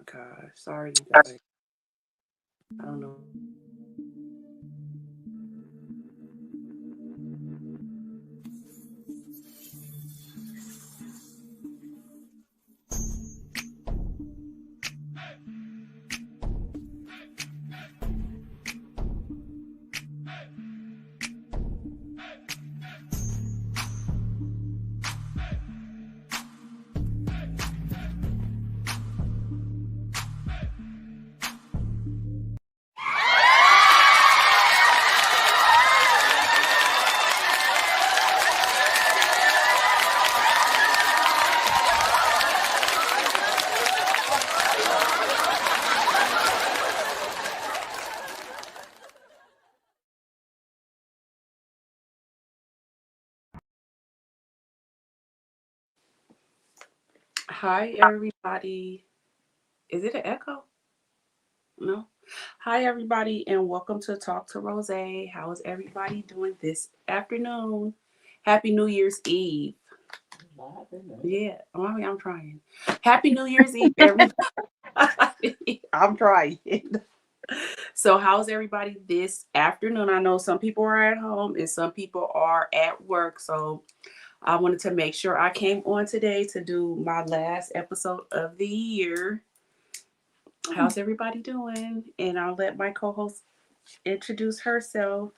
gosh. Sorry, you guys. I don't know. Hi, everybody. Is it an echo? No. Hi, everybody, and welcome to Talk to Rose. How is everybody doing this afternoon? Happy New Year's Eve. Yeah, I'm trying. Happy New Year's Eve, everybody. I'm trying. So, how's everybody this afternoon? I know some people are at home and some people are at work. So, I wanted to make sure I came on today to do my last episode of the year. How's everybody doing? And I'll let my co-host introduce herself.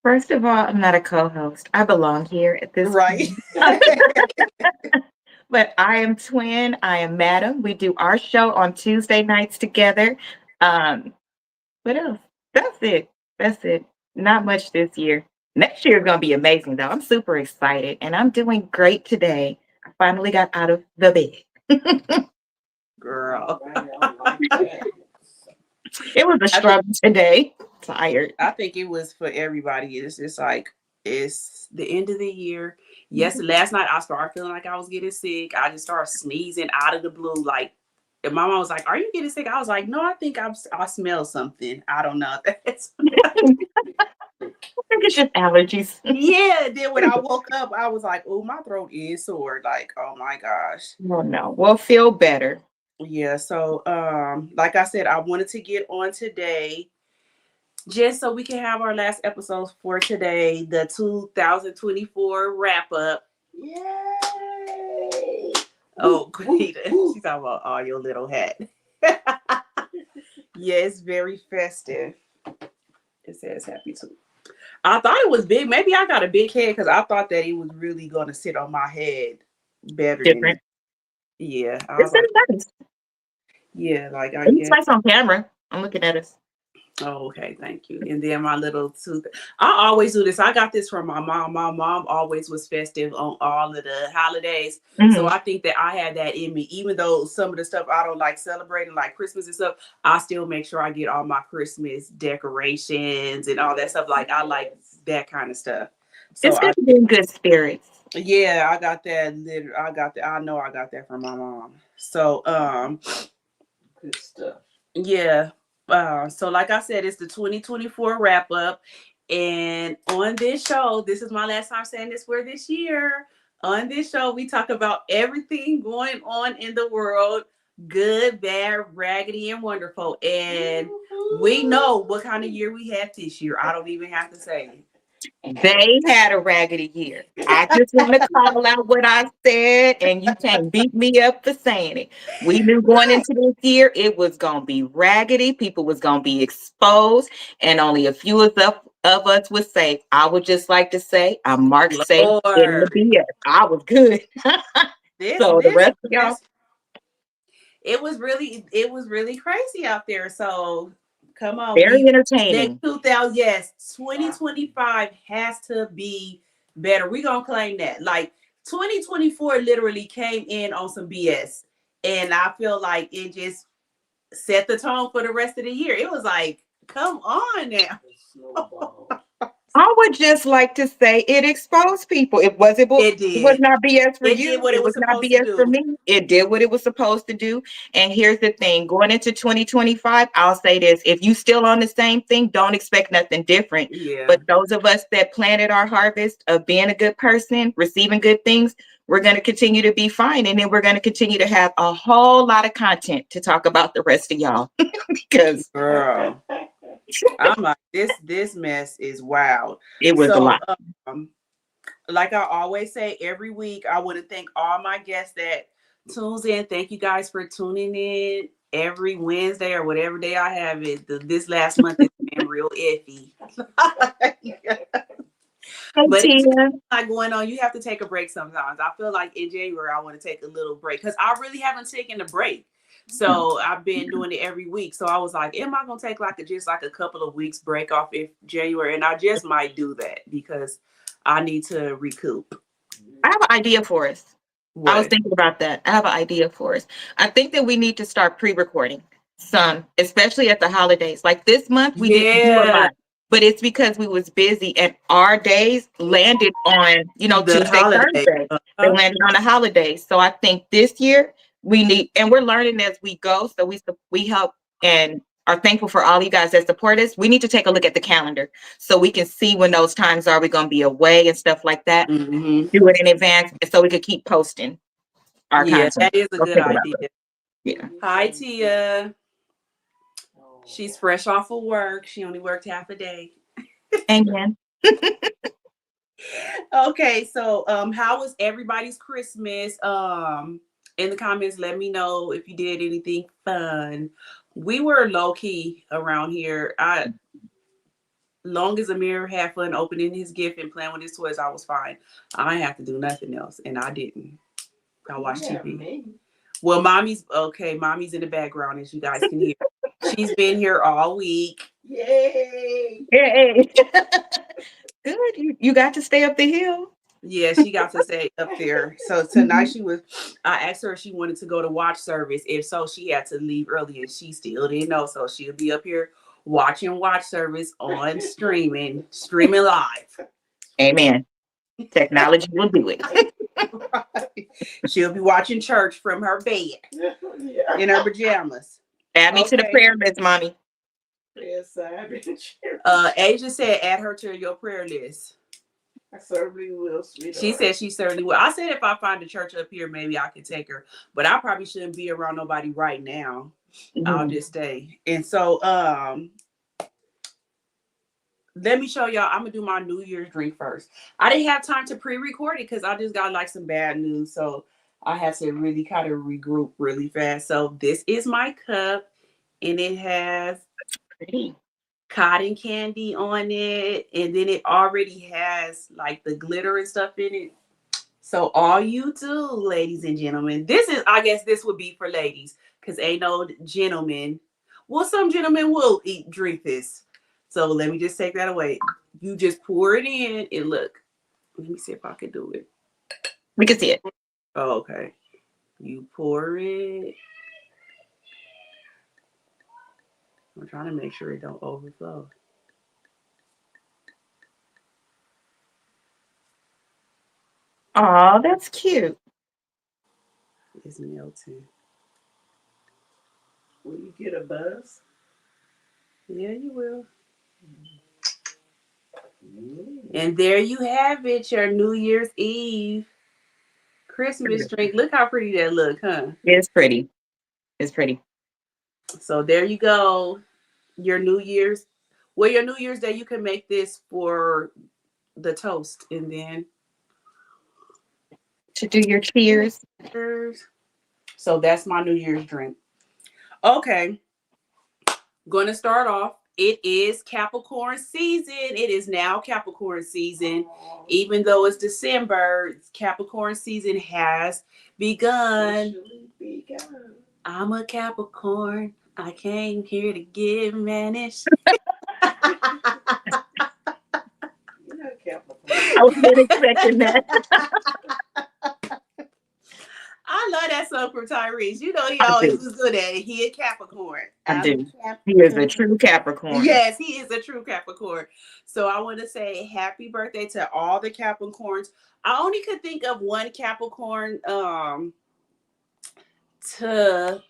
First of all, I'm not a co-host. I belong here at this Right. point. But I am Twin. I am Madam. We do our show on Tuesday nights together. Um, what else? That's it. That's it. Not much this year. Next year is gonna be amazing though. I'm super excited and I'm doing great today. I finally got out of the bed. Girl. It was a I think struggle today. Tired. I think it was for everybody. It's just like it's the end of the year. Yes, Mhm. last night I started feeling like I was getting sick. I just started sneezing out of the blue. Like, and my mom was like, "Are you getting sick?" I was like, "No, I think I smell something. I don't know." I think it's just allergies. Yeah. Then when I woke up, I was like, "Oh, my throat is sore." Like, oh my gosh. Oh no. Well, feel better. Yeah. So, like I said, I wanted to get on today just so we can have our last episode for today, the 2024 wrap up. Yay! Oh, Quita, she's talking about all your little hat. Yeah, it's very festive. It says happy too. I thought it was big. Maybe I got a big head because I thought that it was really going to sit on my head better than it. Different. Yeah, I It's was like, nice. yeah, like I It's guess. nice on camera. I'm looking at us. Oh, okay, thank you. And then my little tooth. I always do this. I got this from my mom. My mom always was festive on all of the holidays. So Mhm. I think that I had that in me. Even though some of the stuff I don't like celebrating, like Christmas and stuff, I still make sure I get all my Christmas decorations and all that stuff. Like I like that kind of stuff. So It's good I to be in good spirits. yeah, I got that I got that. I know I got that from my mom. So good stuff. Yeah. So like I said, it's the 2024 wrap up. And on this show, this is my last time saying this for this year. On this show, we talk about everything going on in the world, good, bad, raggedy, and wonderful. And we know what kind of year we had this year. I don't even have to say They had a raggedy year. I just want to call out what I said, and you can't beat me up for saying it. We knew going into this year it was gonna be raggedy. People was gonna be exposed, and only a few of us was safe. I would just like to say I'm marked safe in the Lord, BS. I was good. this So the this rest of y'all, this it was really crazy out there. So come on, very we next entertaining. 2000, yes, 2025 has to be better. We gonna claim that. Like 2024 literally came in on some BS, and I feel like it just set the tone for the rest of the year. It was like, come on now. I would just like to say it exposed people. It was it, It it was did. not BS for It did you. what it It was was not supposed to BS for do. me. It did what it was supposed to do. And here's the thing: going into 2025, I'll say this: if you still on the same thing, don't expect nothing different. Yeah. But those of us that planted our harvest of being a good person, receiving good things, we're going to continue to be fine, and then we're going to continue to have a whole lot of content to talk about the rest of y'all because Girl. I'm like, this mess is wild. it was a So lot. like I always say every week, I want to thank all my guests that tunes in. Thank you guys for tuning in every Wednesday or whatever day I have it. This last month has been real iffy. Hey, But it's Tia. not going on. You have to take a break sometimes. I feel like in January I want to take a little break because I really haven't taken a break. So I've been doing it every week. So I was like, am I gonna take just like a couple of weeks break off in January? And I just might do that because I need to recoup. I have an idea for us. I was What? thinking about that. I have an idea for us. I think that we need to start pre-recording some, especially at the holidays. Like this month, we didn't do a Yeah, lot, but it's because we was busy and our days landed on, the Tuesday, holiday. Thursday. They landed on the holidays. So I think this year we need, and we're learning as we go. So we help and are thankful for all you guys that support us. We need to take a look at the calendar so we can see when those times are we going to be away and stuff like that. Mm-hmm. Do it in advance so we could keep posting our Yeah, content. that is a Go good think about idea. it. Yeah. Hi, Tia. She's fresh off of work. She only worked half a day. Amen. Okay, so how was everybody's Christmas? In the comments, let me know if you did anything fun. We were low key around here. Long as Amir had fun opening his gift and playing with his toys, I was fine. I didn't have to do nothing else, and I didn't. I watched TV. Me. Well, mommy's okay. Mommy's in the background, as you guys can hear. She's been here all week. Yay! Hey. Good. You got to stay up the hill. Yeah, she got to stay up there. So tonight I asked her if she wanted to go to watch service. If so, she had to leave early and she still didn't know. So she'll be up here watching watch service on streaming live. Amen. Technology will do it. She'll be watching church from her bed in her pajamas. Add me to the prayer list, mommy. Yes, Asia said add her to your prayer list. I certainly will, sweetheart. She said she certainly will. I said if I find a church up here, maybe I could take her. But I probably shouldn't be around nobody right now. Mm-hmm. I'll just stay. And so let me show y'all. I'm gonna do my New Year's drink first. I didn't have time to pre-record it because I just got like some bad news. So I had to really kind of regroup really fast. So this is my cup, and it has cotton candy on it, and then it already has like the glitter and stuff in it. So all you do, ladies and gentlemen, I guess this would be for ladies because ain't no gentlemen. Well, some gentlemen will drink this. So let me just take that away. You just pour it in and look. Let me see if I can do it. We can see it. Oh, okay. You pour it. I'm trying to make sure it don't overflow. Oh, that's cute. It's melting. Will you get a buzz? Yeah, you will. And there you have it, your New Year's Eve Christmas drink. Look how pretty that look, huh? It's pretty. It's pretty. So there you go. Your New Year's. Well, your New Year's Day, you can make this for the toast and then to do your cheers. So that's my New Year's drink. Okay. Going to start off. It is Capricorn season. It is now Capricorn season. Even though it's December, Capricorn season has begun. I'm a Capricorn. I came here to get managed. I wasn't expecting that. I love that song from Tyrese. You know, he always was good at it. He a Capricorn. I do. He is a true Capricorn. Yes, he is a true Capricorn. So I want to say happy birthday to all the Capricorns. I only could think of one Capricorn to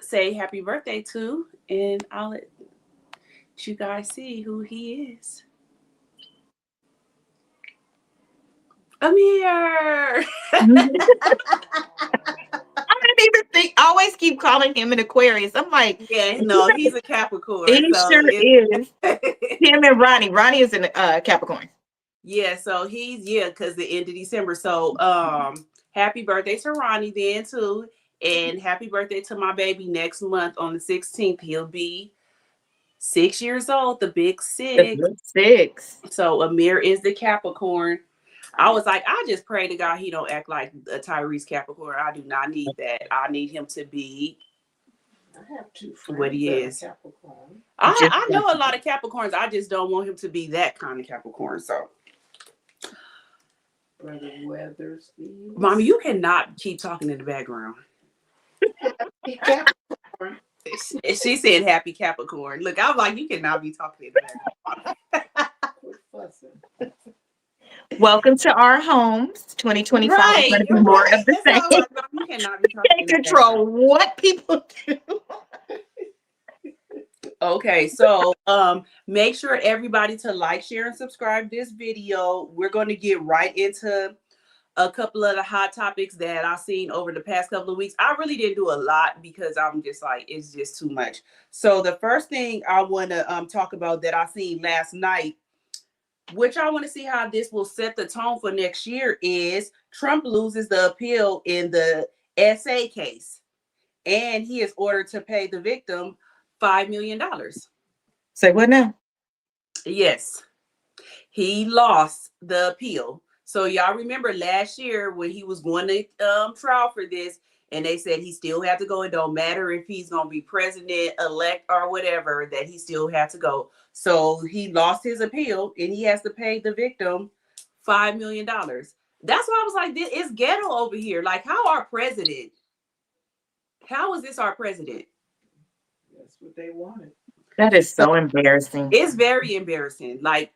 say happy birthday to, and I'll let you guys see who he is. Amir. I didn't even think. I always keep calling him an Aquarius. I'm like, Yeah, no, he's a Capricorn. he So sure is. Him and Ronnie. Ronnie is a Capricorn. Yeah, so he's because the end of December. So happy birthday to Ronnie then too. And happy birthday to my baby next month on the 16th. He'll be 6 years old, the big six. The six. So Amir is the Capricorn. I was like, I just pray to God he don't act like a Tyrese Capricorn. I do not need that. I need him to be what he is. Capricorn. I know a lot of Capricorns. I just don't want him to be that kind of Capricorn. So Brother Weathersby. Mommy, you cannot keep talking in the background. Capricorn. She said happy Capricorn. Look, I'm like, you cannot be talking in the background. Quit fussing. Welcome to our homes. 2025 is going to be more of the That's same. all right. You cannot be talking Can't in the control what people do. Okay, so make sure everybody to like, share, and subscribe this video. We're going to get right into a couple of the hot topics that I've seen over the past couple of weeks. I really didn't do a lot because I'm just like, it's just too much. So the first thing I want to talk about that I seen last night, which I want to see how this will set the tone for next year, is Trump loses the appeal in the SA case, and he is ordered to pay the victim $5 million. Say what now? Yes, he lost the appeal. So y'all remember last year when he was going to trial for this, and they said he still had to go. It don't matter if he's going to be president-elect or whatever, that he still had to go. So he lost his appeal, and he has to pay the victim $5 million. That's why I was like, this is ghetto over here. Like, how is this our president? That's what they wanted. That is so embarrassing. It's very embarrassing. Like,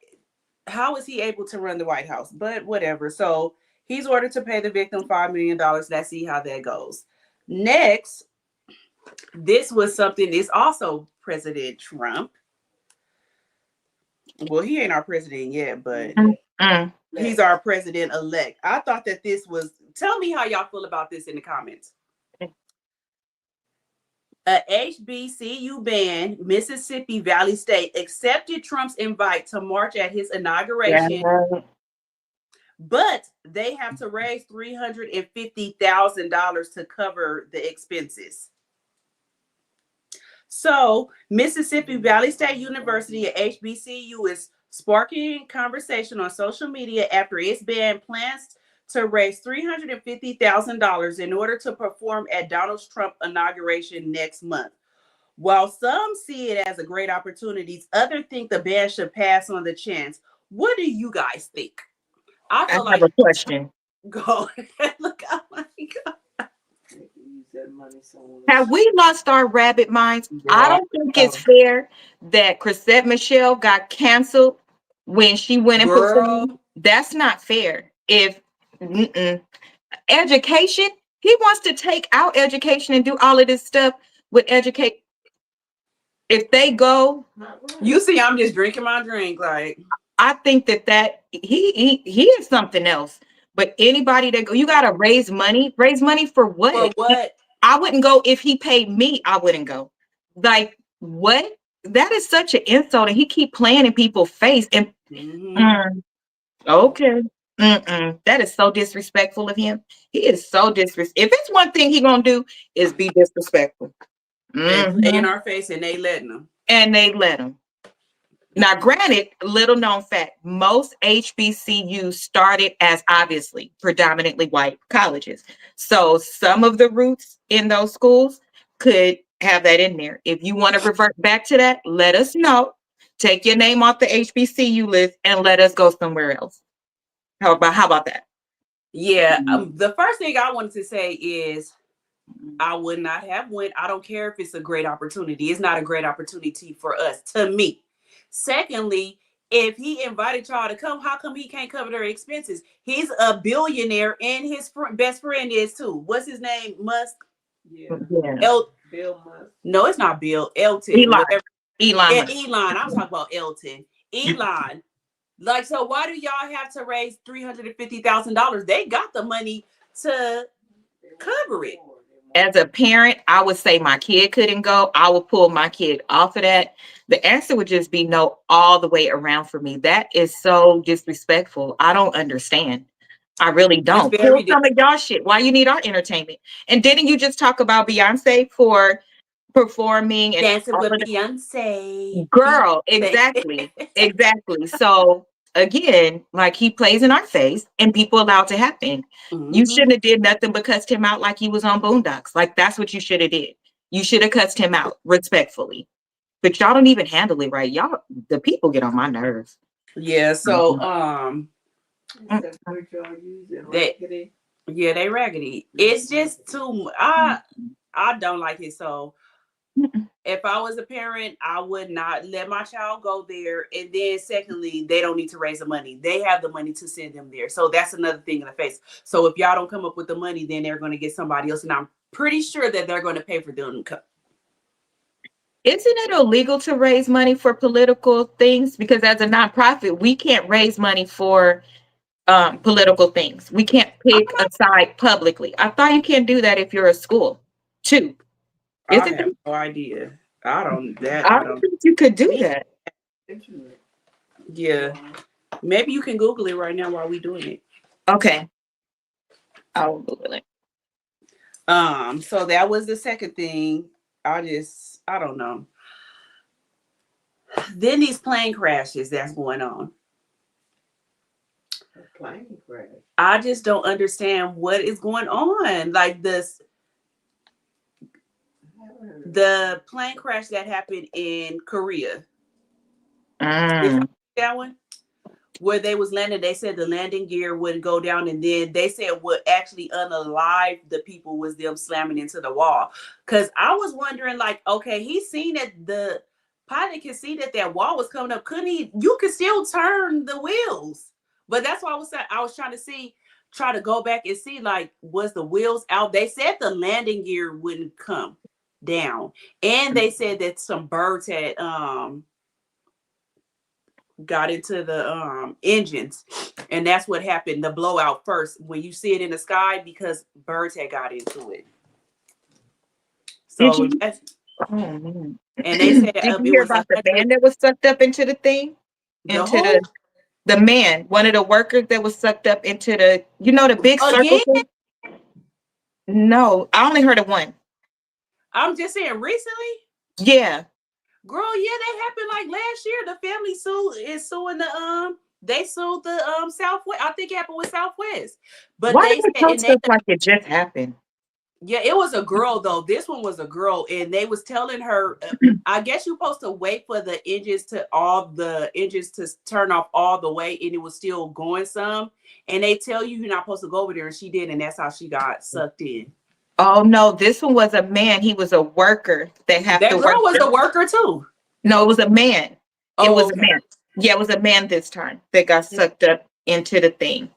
how is he able to run the White House? But whatever. So he's ordered to pay the victim $5 million. Let's see how that goes. Next, this was something, it's also President Trump. Well, he ain't our president yet, but he's our president-elect. I thought that this was, tell me how y'all feel about this in the comments. A HBCU band, Mississippi Valley State, accepted Trump's invite to march at his inauguration, but they have to raise $350,000 to cover the expenses. So, Mississippi Valley State University, a HBCU, is sparking conversation on social media after its band plans to raise $350,000 in order to perform at Donald Trump's inauguration next month. While some see it as a great opportunity, others think the band should pass on the chance. What do you guys think? I have a question. Go ahead. Look, oh my God. Use that money somewhere. Have we lost our rabbit minds? I don't think it's fair that Chrisette Michele got canceled when she went and performed. That's not fair. If education, he wants to take out education and do all of this stuff with educate. If they go, you see, I'm just drinking my drink. Like, I think that he is something else. But anybody that go, you gotta raise money. Raise money for what? For what? I wouldn't go if he paid me. I wouldn't go. Like, what? That is such an insult, and he keep playing in people's face. And okay. That is so disrespectful of him. He is so disrespectful. If it's one thing he gonna do is be disrespectful. In our face, and they letting him. And they let him. Now, granted, little known fact, most HBCUs started as obviously predominantly white colleges. So some of the roots in those schools could have that in there. If you want to revert back to that, let us know. Take your name off the HBCU list and let us go somewhere else. How about that? Yeah, the first thing I wanted to say is I would not have went. I don't care if it's a great opportunity. It's not a great opportunity for us, to me. Secondly, if he invited y'all to come, how come he can't cover their expenses? He's a billionaire, and his best friend is too. What's his name? Musk. Yeah. Yeah. Bill Musk. No, it's not Bill. Elton. Elon. Whatever. Elon. Musk. Elon. I'm talking about Elton. Elon. Like, so why do y'all have to raise $350,000? They got the money to cover it. As a parent, I would say my kid couldn't go. I would pull my kid off of that. The answer would just be no all the way around for me. That is so disrespectful. I don't understand. I really don't. It's Pull very some of y'all shit. Why you need our entertainment? And didn't you just talk about Beyonce for performing and Dancing all with of that? Beyonce. Girl, exactly. Exactly. So again, like he plays in our face and people allowed to happen. You Mhm. shouldn't have did nothing but cussed him out like he was on Boondocks. Like that's what you should have did. You should have cussed him out respectfully. But y'all don't even handle it right. Y'all, the people get on my nerves. Yeah, so That's what y'all using, They- raggedy. yeah, they raggedy. It's just too I don't like it. So if I was a parent, I would not let my child go there. And then secondly, they don't need to raise the money. They have the money to send them there. So that's another thing in the face. So if y'all don't come up with the money, then they're going to get somebody else. And I'm pretty sure that they're going to pay for them to come. Isn't it illegal to raise money for political things? Because as a nonprofit, we can't raise money for political things. We can't pick a side publicly. I thought you can't do that if you're a school too. I Isn't have it? no idea. I I don't don't think you could do that. Internet. Yeah. Maybe you can Google it right now while we doing it. Okay. I'll Google it. So that was the second thing. I don't know. Then these plane crashes that's going on. A plane crash. I just don't understand what is going on. Like this, I haven't heard of the plane crash that happened in Korea. Mm. That one where they was landing, they said the landing gear wouldn't go down, and then they said what actually unalived the people was them slamming into the wall. Because I was wondering, like, okay, he seen that the pilot can see that wall was coming up. Couldn't he? You could still turn the wheels, but that's why I was saying I was trying to go back and see, like, was the wheels out? They said the landing gear wouldn't come down, and they said that some birds had got into the engines, and that's what happened, the blowout first when you see it in the sky, because birds had got into it. So that's, Oh, man. and they said Did you it hear was about the man that was sucked up into the thing? whole The man, one of the workers that was sucked up into the, the big circle again. thing? No, I only heard of one. I'm just saying recently, Yeah. girl. Yeah, that happened like last year. The family is suing the they sued the Southwest. I think it happened with Southwest, but Why they did they said, and post they stuff like it just happened? yeah, it was a girl though. This one was a girl, and they was telling her, I guess you're supposed to wait for the engines to turn off all the way, and it was still going some. And they tell you you're not supposed to go over there, and she did, and that's how she got sucked in. Oh no, this one was a man. He was a worker that have That to girl work. was a worker too. No, it was a man. It Oh, was okay. a man. Yeah, it was a man this time that got sucked up into the thing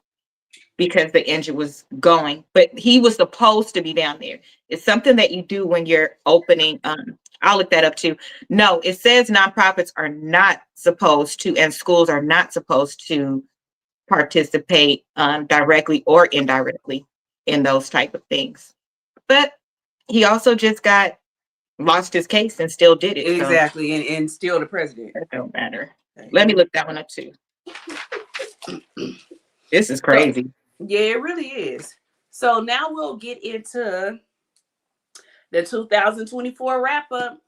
because the engine was going. But he was supposed to be down there. It's something that you do when you're opening. I'll look that up too. No, it says nonprofits are not supposed to, and schools are not supposed to participate directly or indirectly in those type of things. But he also just lost his case and still did it. Exactly, and still the president. So that don't matter. Let me look that one up too. This is crazy. Yeah, it really is. So now we'll get into the 2024 wrap up.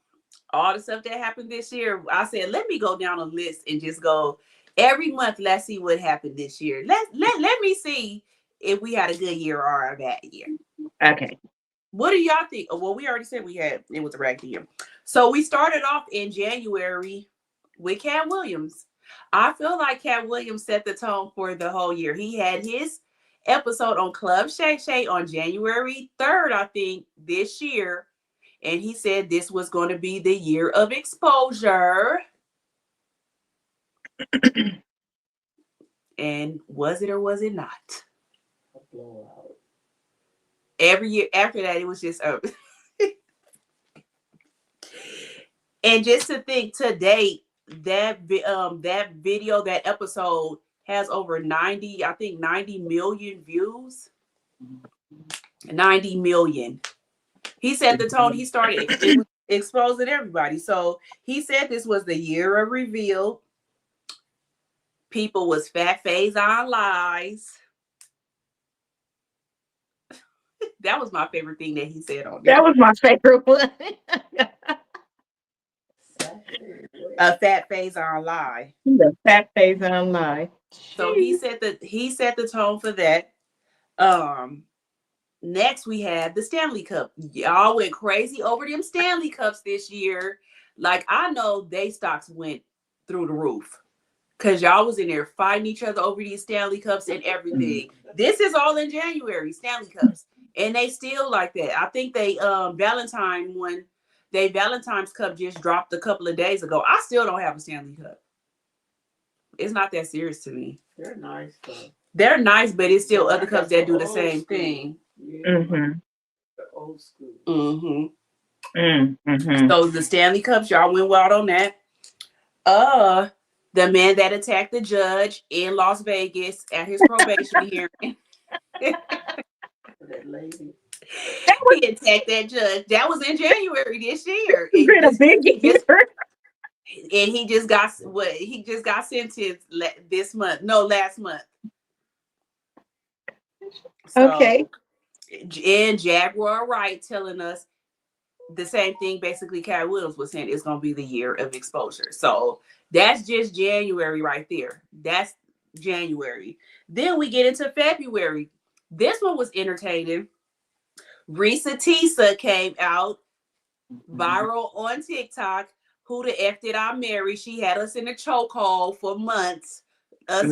All the stuff that happened this year. I said, let me go down a list and just go every month. Let's see what happened this year. Let me see if we had a good year or a bad year. Okay. What do y'all think? Well, we already said it was a raggedy year. So we started off in January with Cat Williams. I feel like Cat Williams set the tone for the whole year. He had his episode on Club Shay Shay on January 3rd, I think, this year. And he said this was going to be the year of exposure. And was it or was it not? A blowout. Every year after that, it was just and just to think, to date, that video, that episode has over 90, I think 90 million views. 90 million. He set the tone. He started it was exposing everybody. So he said this was the year of reveal. People was fat phase on lies. That was my favorite thing that he said on there. That was my favorite one. A fat phase on lie. The fat face online. So he set the tone for that. Next we had the Stanley Cup. Y'all went crazy over them Stanley Cups this year. Like, I know they stocks went through the roof because y'all was in there fighting each other over these Stanley Cups and everything. This is all in January, Stanley Cups. And they still like that. I think they Valentine's Cup just dropped a couple of days ago. I still don't have a Stanley Cup. It's not that serious to me. They're nice though. They're nice, but it's still other cups that do the same thing. Yeah, Mm-hmm. the old school. Mm-hmm. Mm-hmm. So the Stanley Cups, y'all went wild on that. The man that attacked the judge in Las Vegas at his probation hearing. That lady. He attacked that judge. That was in January this year. It's been a big year. And he just got sentenced last month. So, Okay. And Jaguar Wright telling us the same thing basically Cat Williams was saying, it's going to be the year of exposure. So that's just January right there. That's January. Then we get into February. This one was entertaining. Risa Tisa came out viral on TikTok. Who the F did I marry? She had us in a chokehold for months. Us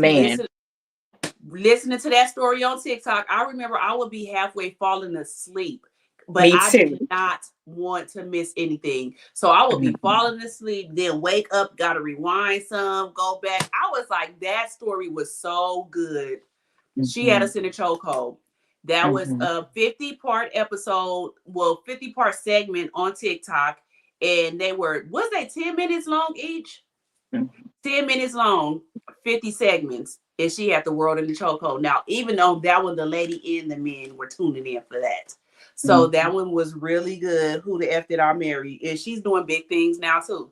listening to that story on TikTok. I remember I would be halfway falling asleep, but I did not want to miss anything. So I would be falling asleep, then wake up, gotta rewind some, go back. I was like, that story was so good. She had us in a chokehold. That was a 50-part episode, 50-part segment on TikTok. And they were, was they 10 minutes long each? 10 minutes long, 50 segments. And she had the world in the chokehold. Now, even though that one, the lady and the men were tuning in for that. So that one was really good. Who the F did I marry? And she's doing big things now too.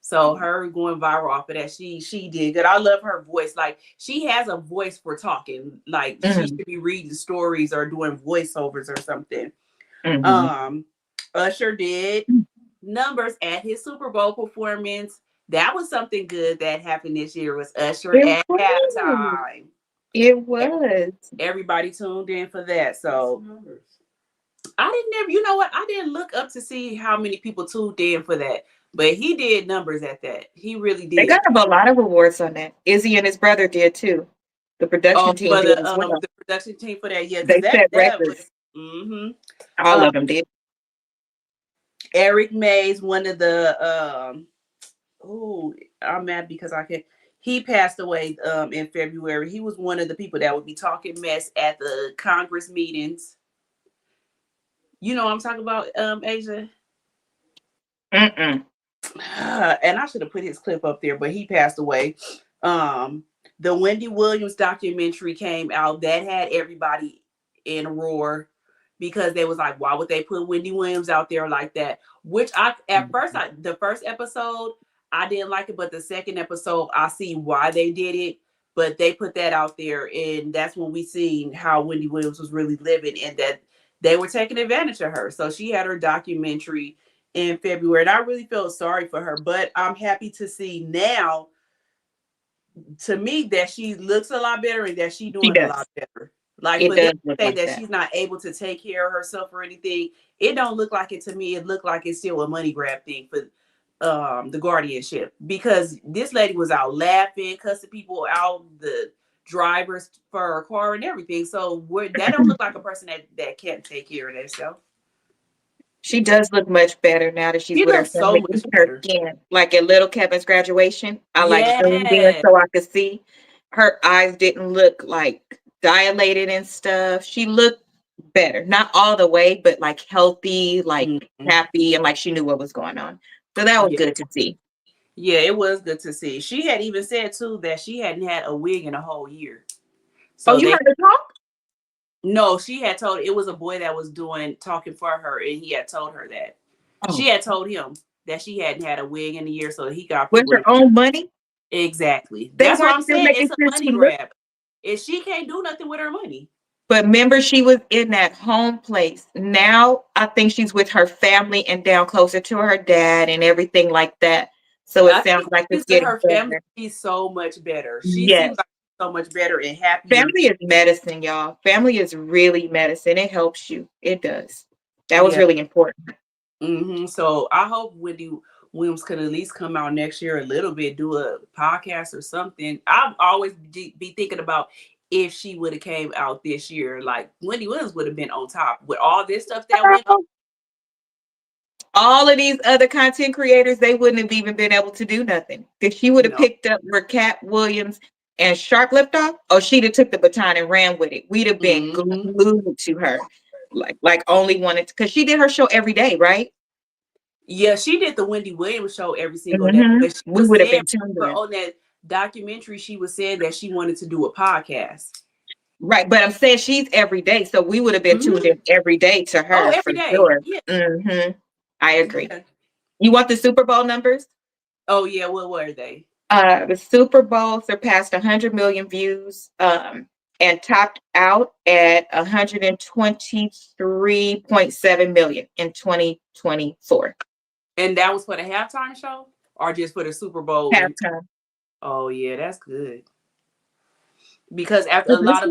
So her going viral off of that, she did good. I love her voice. Like, she has a voice for talking. Like, she should be reading stories or doing voiceovers or something. Usher did numbers at his Super Bowl performance. That was something good that happened this year. Was Usher at halftime. It was. Everybody tuned in for that. So I didn't look up to see how many people tuned in for that. But he did numbers at that. He really did. They got a lot of awards on that. Izzy and his brother did too. The production team did as well. The production team for that, yeah. They set records. All of them did. Eric Mays, one of the I'm mad because he passed away in February. He was one of the people that would be talking mess at the Congress meetings. You know what I'm talking about, Asia? And I should have put his clip up there, but he passed away. The Wendy Williams documentary came out that had everybody in a roar because they was like, why would they put Wendy Williams out there like that? Which the first episode, I didn't like it, but the second episode, I see why they did it. But they put that out there, and that's when we seen how Wendy Williams was really living and that they were taking advantage of her. So she had her documentary in February, and I really felt sorry for her. But I'm happy to see now, to me, that she looks a lot better and that she's doing a lot better. Like, for them to say that she's not able to take care of herself or anything, it don't look like it to me. It looked like it's still a money grab thing for the guardianship, because this lady was out laughing, cussing people out, the drivers for her car and everything. So that don't look like a person that can't take care of themselves. She does look much better now that she's She with her looks so family. much Even her better. skin, like at little Kevin's graduation, I like zoomed in Yeah. so I could see. Her eyes didn't look like dilated and stuff. She looked better, not all the way, but like healthy, like Mhm. happy, and like she knew what was going on. So that was Yeah. good to see. Yeah, it was good to see. She had even said too that she hadn't had a wig in a whole year. Oh, So you they heard her talk? no, she had told it was a boy that was doing talking for her, and he had told her that. Oh, She had told him that she hadn't had a wig in a year, so he got with people her to own money, exactly. they That's what weren't I'm still saying. making It's a sure money she looked. grab. If she can't do nothing with her money. But remember, she was in that home place. Now I think she's with her family and down closer to her dad and everything like that. So it I sounds think like when it's she's with getting her family, better. she's so much better. She Yes. seems like she's so much better and happier. Family is medicine, y'all. Family is really medicine. It helps you. It does. That was Yeah. really important. So I hope Wendy Williams could at least come out next year a little bit, do a podcast or something. I've always be thinking about if she would have came out this year, like Wendy Williams would have been on top with all this stuff that went on. All of these other content creators, they wouldn't have even been able to do nothing. If she would have No. picked up where Cat Williams and Sharp left off, or she'd have took the baton and ran with it. We'd have been Mhm. glued to her, like only wanted because she did her show every day, right? Yeah, she did the Wendy Williams show every single day, Mm-hmm. but she We was would have saying been tuned in. on that documentary, she was saying that she wanted to do a podcast. Right, but I'm saying she's every day, so we would have been tuned Mhm. in every day to Oh, her for every day. sure. Yeah. I agree. Yeah. You want the Super Bowl numbers? Oh yeah, what were they? The Super Bowl surpassed 100 million views, and topped out at 123.7 million in 2024. And that was for the halftime show or just for the Super Bowl? Halftime. Oh yeah, that's good. Because after Well, this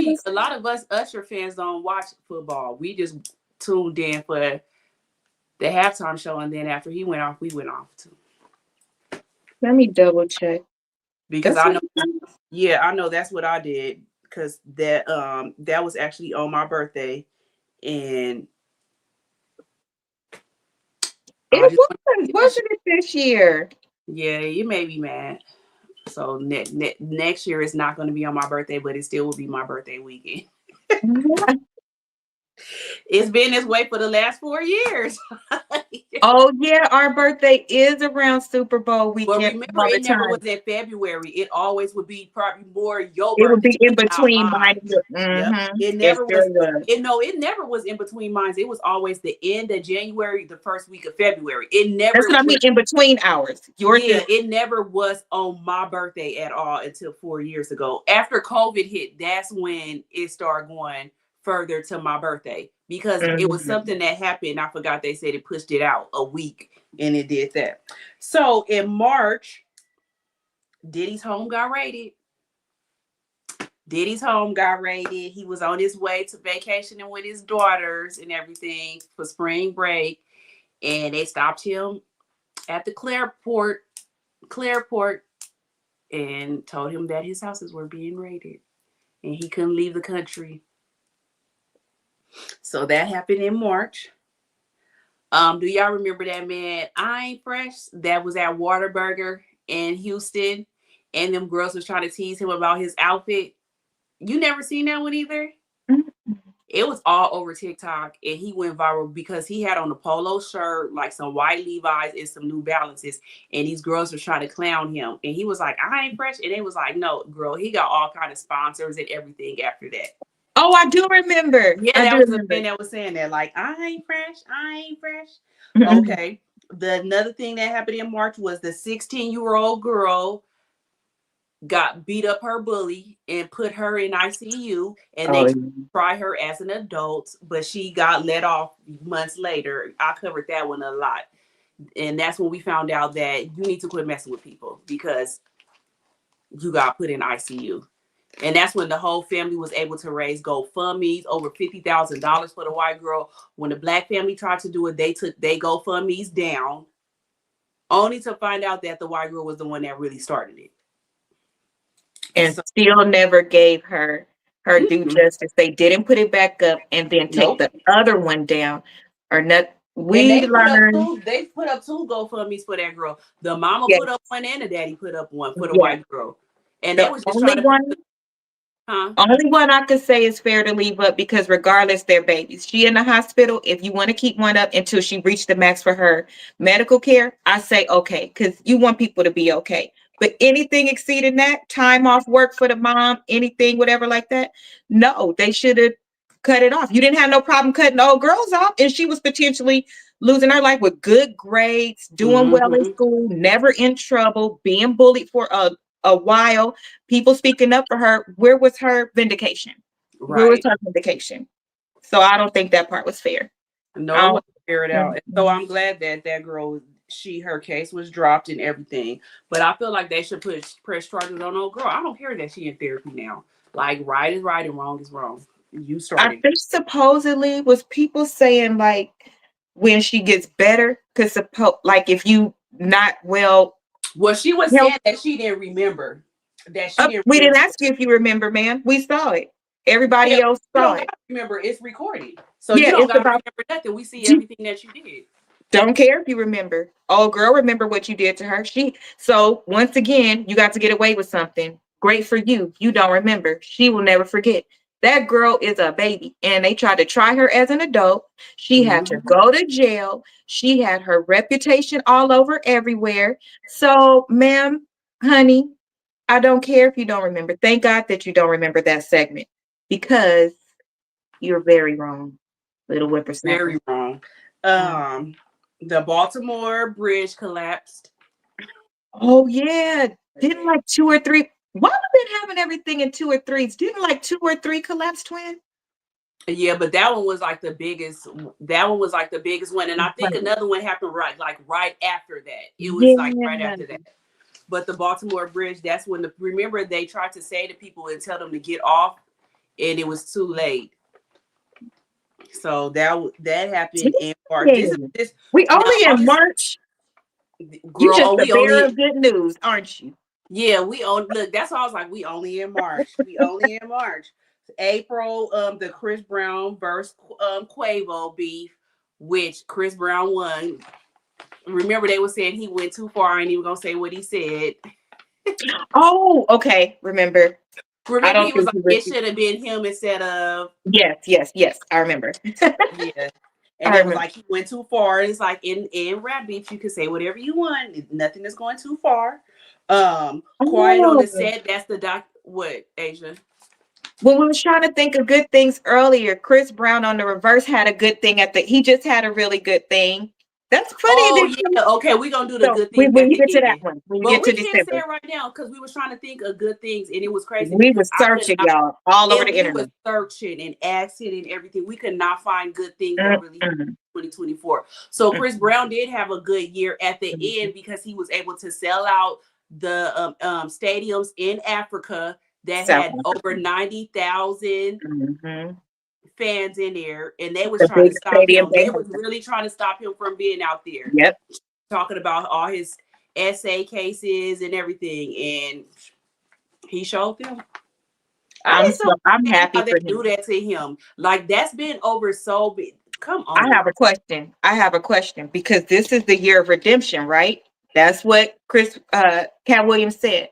is- a lot of us Usher fans don't watch football. We just tuned in for the halftime show, and then after he went off, we went off too. Let me double check. Because That's I what- know, yeah, I know that's what I did. Because that was actually on my birthday, and I It just wasn't it this year? yeah, you made me mad. So next year it's not going to be on my birthday, but it still will be my birthday weekend. It's been this way for the last 4 years. Oh yeah, our birthday is around Super Bowl But weekend remember, all the it never was time. in February. It always would be probably more your It would birthday, be in not between mine. mine and yours. Yep. It It never sure was. was. It never was in between mines. It was always the end of January, the first week of February. It That's never what I mean. was. In between hours. Yours Yeah, is it never was on my birthday at all until 4 years ago. After COVID hit, that's when it started going further to my birthday because it was something that happened. I forgot they said it pushed it out a week and it did that. So in March, Diddy's home got raided. Diddy's home got raided. He was on his way to vacationing with his daughters and everything for spring break. And they stopped him at the Clareport and told him that his houses were being raided and he couldn't leave the country. So that happened in March. Do y'all remember that man, I Ain't Fresh, that was at Whataburger in Houston, and them girls was trying to tease him about his outfit? You never seen that one either? It was all over TikTok and he went viral because he had on a polo shirt, like some white Levi's and some New Balances. And these girls were trying to clown him. And he was like, I ain't fresh. And they was like, no, girl, he got all kind of sponsors and everything after that. Oh, I do remember. Yeah, I that do was remember. a man that was saying that, like, I ain't fresh. Okay. Another thing that happened in March was the 16-year-old girl got beat up her bully and put her in ICU, and they tried her as an adult, but she got let off months later. I covered that one a lot. And that's when we found out that you need to quit messing with people because you got put in ICU. And that's when the whole family was able to raise GoFundMe's over $50,000 for the white girl. When the black family tried to do it, they took their GoFundMe's down, only to find out that the white girl was the one that really started it. And still never gave her due justice. They didn't put it back up and then take the other one down, or not. And We learned, they put up two GoFundMe's for that girl. The mama yes, put up one and the daddy put up one for the yes. white girl. And they The was just only trying to, one, huh? only one I could say is fair to leave up because regardless, they're babies. She in the hospital. If you want to keep one up until she reached the max for her medical care, I say okay, because you want people to be okay. But anything exceeding that, time off work for the mom, anything, whatever like that, no, they should have cut it off. You didn't have no problem cutting old girls off, and she was potentially losing her life with good grades, doing well in Mm-hmm. school, never in trouble, being bullied for a while, people speaking up for her. Where was her vindication? Where was Right. her vindication? So I don't think that part was fair. No, I it don't, wasn't figured out. And so I'm glad that that girl, her case was dropped and everything. But I feel like they should press charges on old girl. I don't care that she in therapy now. Like right is right and wrong is wrong. You I started. think supposedly was people saying like when she gets better, because like if you not well, Well, she was health saying that she didn't remember. That she up. didn't We didn't remember. ask you if you remember, ma'am. We saw it. Everybody Yeah, else you saw don't it. gotta remember. It's recorded. So you Yeah, don't it's gotta about remember nothing. We see you. everything that you did. Don't care if you remember. Oh, girl, remember what you did to her. So once again, you got to get away with something. Great for you. You don't remember. She will never forget. That girl is a baby, and they tried to try her as an adult. She had to Mhm. go to jail. She had her reputation all over everywhere. So, ma'am, honey, I don't care if you don't remember. Thank God that you don't remember that segment because you're very wrong, little whippersnapper. Very wrong. Mm. The Baltimore Bridge collapsed. Oh yeah. Didn't like two or three. Why have been having everything in two or threes? Didn't like two or three collapse twin? Yeah, but that one was like the biggest. That one was like the biggest one, and I think Right. another one happened right after that. It was like right Yeah. after that. But the Baltimore Bridge, that's when remember they tried to say to people and tell them to get off, and it was too late. So that happened in March. This is Dang. this We now only in August, March. You girl. just Oh, the we bearer only of good news, aren't you? yeah we on look. That's why I was like we only in March. We only in March. April, the Chris Brown versus Quavo beef, which Chris Brown won. Remember they were saying he went too far and he was gonna say what he said. Oh, okay. Remember. I Remember don't he was think like he it was. should have been him instead of Yes. I remember. yeah. And I it was remember. like he went too far. It's like in rap beef, you can say whatever you want. Nothing is going too far. Quiet on the Oh. Set. That's the doc. What Asia? When we was trying to think of good things earlier, Chris Brown on the reverse had a good thing he just had a really good thing. That's funny Oh that yeah. Okay, we're gonna do the so good things when at you the get to that end. one, when you But get to we can't say December, it right now because we was trying to think of good things and it was crazy we because was I could searching not y'all all over and the we was internet. searching and asking and everything. We could not find good things that really happened Mm-mm, in 2024. So mm-mm, Chris Brown did have a good year at the mm-mm. end because he was able to sell out the stadiums in Africa that South had over Africa. 90,000 Mm-hmm. fans in there, and they was The trying big to stop stadium him. they They was hosted. really trying to stop him from being out there, Yep. talking about all his SA cases and everything, and he showed them. I just don't I'm understand happy how they for do him. that to him. Like that's been over so big. Come I on. have a question. Because this is the year of redemption, right? That's what Cat Williams said.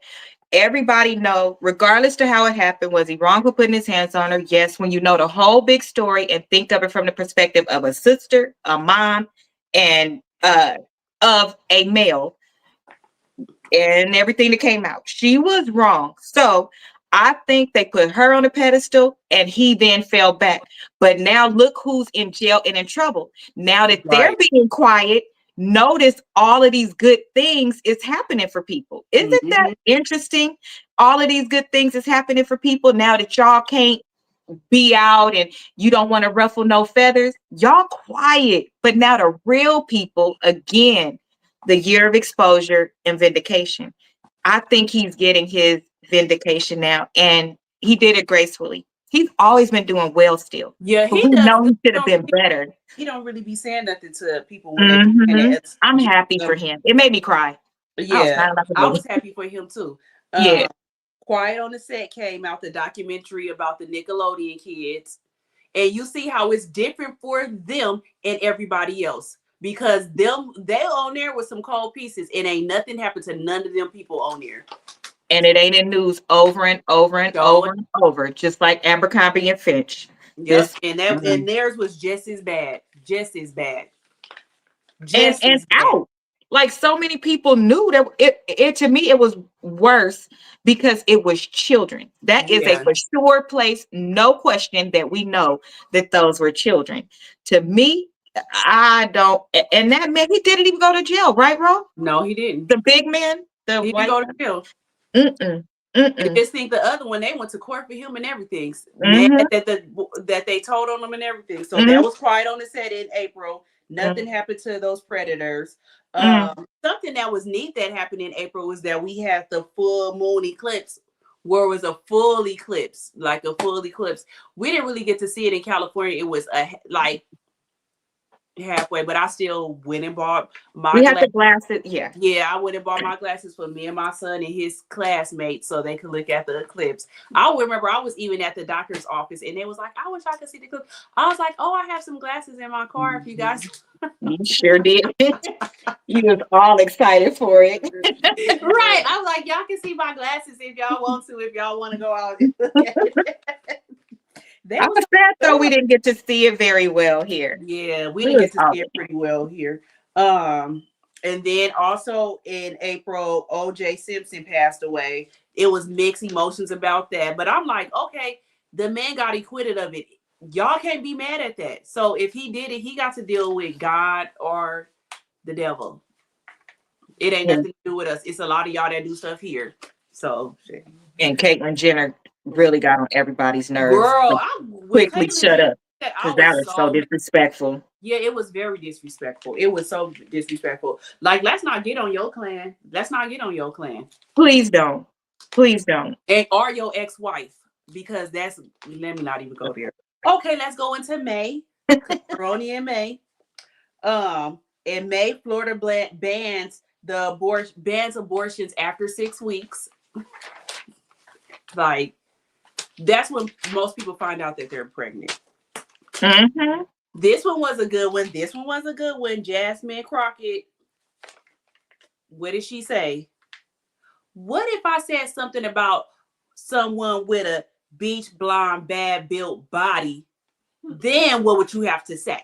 Everybody know, regardless to how it happened, was he wrong for putting his hands on her? Yes, when you know the whole big story and think of it from the perspective of a sister, a mom, and of a male, and everything that came out. She was wrong. So I think they put her on a pedestal and he then fell back. But now look who's in jail and in trouble. Now that they're Right. being quiet, notice all of these good things is happening for people. Isn't that Mm-hmm. interesting? All of these good things is happening for people now that y'all can't be out and you don't want to ruffle no feathers. Y'all quiet. But now the real people, again, the year of exposure and vindication. I think he's getting his vindication now, and he did it gracefully. He's always been doing well still, Yeah, but he we does know good. he should have been better. He don't really be saying nothing to people when they be saying Hmm. it. I'm happy for him. It made me cry. I was Yeah, smiling like a I baby. was happy for him too. Yeah. Quiet on the Set came out, the documentary about the Nickelodeon kids. and you see how it's different for them and everybody else. Because they on there with some cold pieces, and ain't nothing happened to none of them people on there. And it ain't in news over and over and over and over, just like Abercrombie and Fitch. Yep, and theirs was just as bad. And out. Like, so many people knew that it to me, it was worse because it was children. That is a for sure place, no question that we know that those were children. To me, I don't, and that man, he didn't even go to jail, right, Ro? No, he didn't. The big man, the he white didn't go to jail. I just think the other one, they went to court for him and everything. That they told on them and everything. So that was quiet on the set in April. Nothing happened to those predators. Something that was neat that happened in April was that we had the full moon eclipse, where it was a full eclipse, like a full eclipse. We didn't really get to see it in California. It was like halfway, but I still went and bought my glasses. Yeah, I went and bought my glasses for me and my son and his classmates so they could look at the eclipse. I remember I was even at the doctor's office and they was like, I wish I could see the eclipse. I was like, oh, I have some glasses in my car if you guys. You sure did. You was all excited for it. Right. I was like, y'all can see my glasses if y'all want to, if y'all want to go out. I was sad though we didn't get to see it very well here. Yeah, we didn't get to see it pretty well here. And then also in April, O.J. Simpson passed away. It was mixed emotions about that, but I'm like, okay, the man got acquitted of it. Y'all can't be mad at that. So if he did it, he got to deal with God or the devil. It ain't nothing to do with us. It's a lot of y'all that do stuff here. So, and Caitlyn Jenner really got on everybody's nerves. Girl, like, quickly shut up. Because that was so disrespectful. Yeah, it was very disrespectful. It was so disrespectful. Like, let's not get on your clan. Please don't. And or your ex-wife. Because let me not even go there. Okay, let's go into May. We're only in May. In May, Florida bans abortions after 6 weeks. Like, that's when most people find out that they're pregnant. This one was a good one. Jasmine Crockett. What did she say? What if I said something about someone with a beach blonde, bad built body? Then what would you have to say?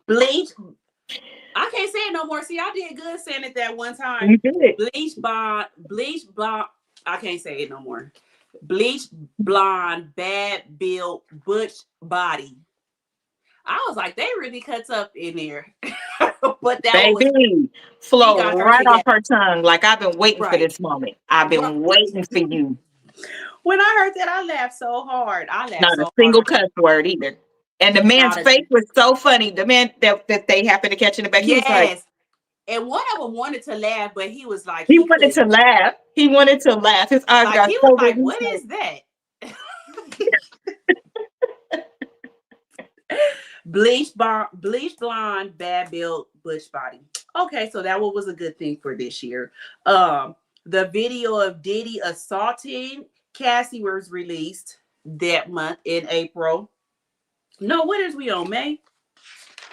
Bleach. I can't say it no more. See, I did good saying it that one time. You did. Bleach blonde. I can't say it no more. Bleach blonde, bad built, butch body. I was like, they really cuts up in there. But that flow right off her tongue. Like, I've been waiting for this moment. I've been waiting for you. When I heard that, I laughed so hard. Not a single cuss word either. And the man's face was so funny. The man that they happened to catch in the back. He was like, and one of them wanted to laugh, but he was like, he wanted to laugh. His eyes got he so was like, what is that? Bleach blonde, bad built, bush body. Okay, so that one was a good thing for this year. The video of Diddy assaulting Cassie was released that month in April. No, what is we on? May?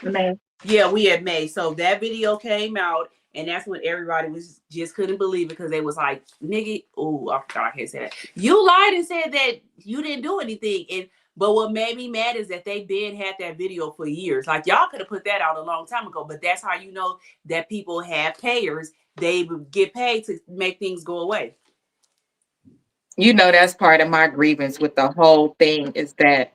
May. Yeah, we had May. So that video came out, and that's when everybody was just couldn't believe it because they was like, nigga, oh, I forgot I can't say that. You lied and said that you didn't do anything. But what made me mad is that they had that video for years. Like, y'all could have put that out a long time ago, but that's how you know that people have payers. They get paid to make things go away. You know, that's part of my grievance with the whole thing is that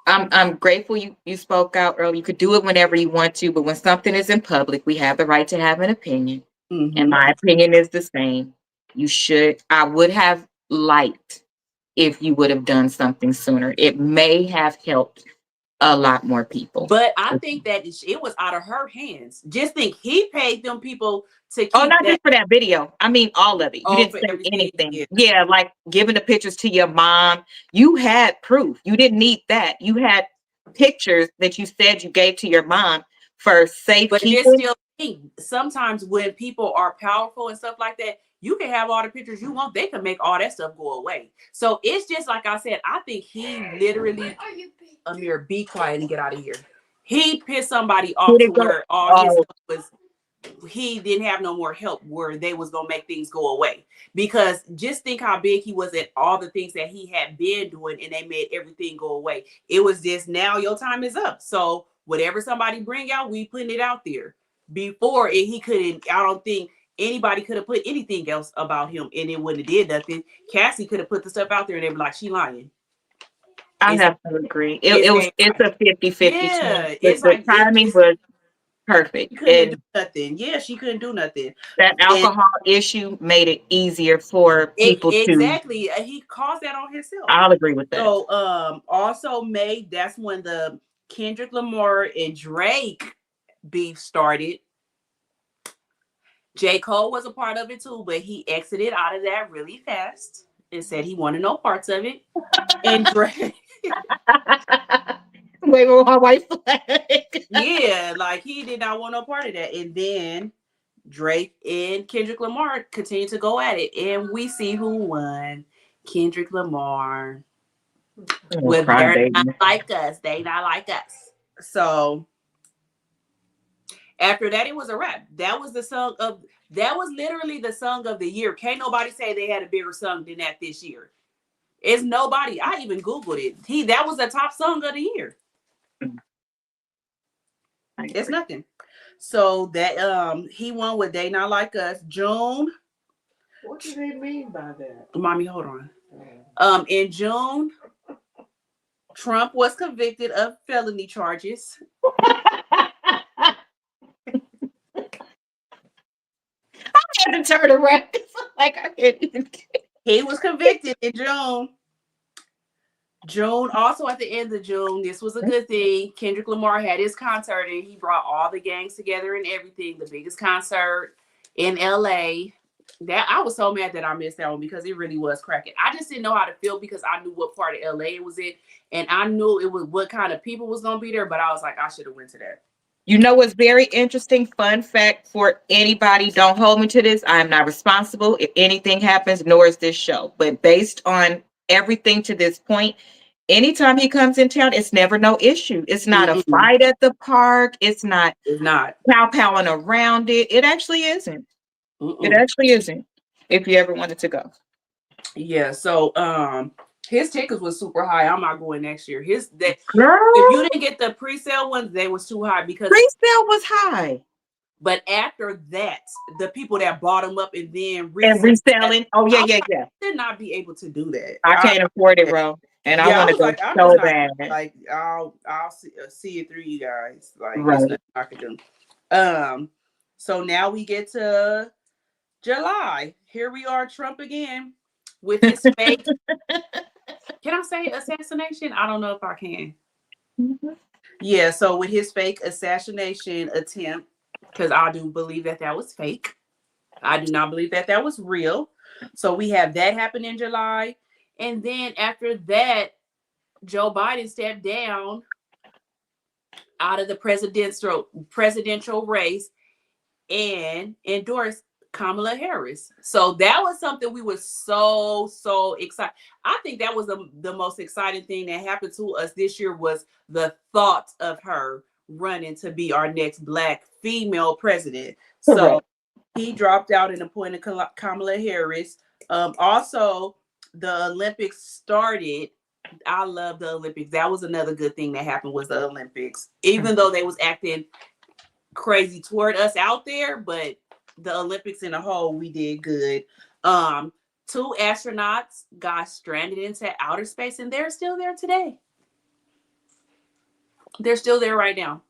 I'm grateful you spoke out early. You could do it whenever you want to, but when something is in public, we have the right to have an opinion. And my opinion is the same. I would have liked if you would have done something sooner. It may have helped a lot more people. But I think that it was out of her hands. Just think, he paid them people to keep not just for that video. I mean, all of it. You didn't say anything. Yeah, like giving the pictures to your mom. You had proof. You didn't need that. You had pictures that you said you gave to your mom for safekeeping. But you still think sometimes when people are powerful and stuff like that, You can have all the pictures you want. They can make all that stuff go away. So it's just like I said, I think he literally, Amir, be quiet and get out of here. He pissed somebody off Did to it go? where all his Oh, stuff was, he didn't have no more help where they was going to make things go away. Because just think how big he was at all the things that he had been doing, and they made everything go away. It was just, now your time is up. So whatever somebody bring out, we putting it out there. Before it, he couldn't, I don't think anybody could have put anything else about him and it wouldn't have did nothing. Cassie could have put the stuff out there and they were like, she lying. I It's, have to agree. it's It's a 50-50 yeah, chance. it's The like it timing just, was she perfect. couldn't do And nothing. Yeah, she couldn't do nothing. that And alcohol issue made it easier for people to, exactly, he caused that on himself. I'll agree with that. So also May, that's when the Kendrick Lamar and Drake beef started. J. Cole was a part of it too, but he exited out of that really fast and said he wanted no parts of it. And Drake, Wait, my white flag. yeah, like he did not want no part of that. And then Drake and Kendrick Lamar continued to go at it, and we see who won. Kendrick Lamar. Well, they're not like us. They not like us. So after that, it was a wrap. That was literally the song of the year. Can't nobody say they had a bigger song than that this year. It's nobody. I even Googled it. That was the top song of the year. It's nothing. So that he won with They Not Like Us. June. What do they mean by that? Mommy, hold on. In June, Trump was convicted of felony charges. I had to turn around. Like I can't even. He was convicted in June. June, also at the end of June, this was a good thing. Kendrick Lamar had his concert and he brought all the gangs together and everything. The biggest concert in LA. That I was so mad that I missed that one because it really was cracking. I just didn't know how to feel because I knew what part of LA it was in, and I knew it was what kind of people was gonna be there. But I was like, I should have went to that. You know what's very interesting? Fun fact for anybody, don't hold me to this. I am not responsible if anything happens, nor is this show. But based on everything to this point, anytime he comes in town, it's never no issue. It's not a fight at the park. It's not pow-powing around it. It actually isn't. It actually isn't. If you ever wanted to go. Yeah, so his tickets was super high. I'm not going next year. Girl, If you didn't get the pre-sale ones, they was too high because pre-sale was high. But after that, the people that bought them up and then reselling. Oh yeah. Did not be able to do that. I can't afford it, bro. And I want to go so bad. Like I'll see it through you guys. Like right. There's nothing I can do. So now we get to July. Here we are, Trump again with his fake. Can I say assassination? I don't know if I can. Mm-hmm. Yeah. So with his fake assassination attempt. Because I do believe that was fake. I do not believe that was real. So we have that happen in July. And then after that, Joe Biden stepped down out of the presidential race and endorsed Kamala Harris. So that was something we were so excited. I think that was the most exciting thing that happened to us this year was the thought of her running to be our next Black female president. So he dropped out and appointed Kamala Harris. Also, the Olympics started. I love the Olympics. That was another good thing that happened was the Olympics. Even though they was acting crazy toward us out there, but the Olympics in a whole, we did good. 2 astronauts got stranded into outer space and they're still there today. They're still there right now.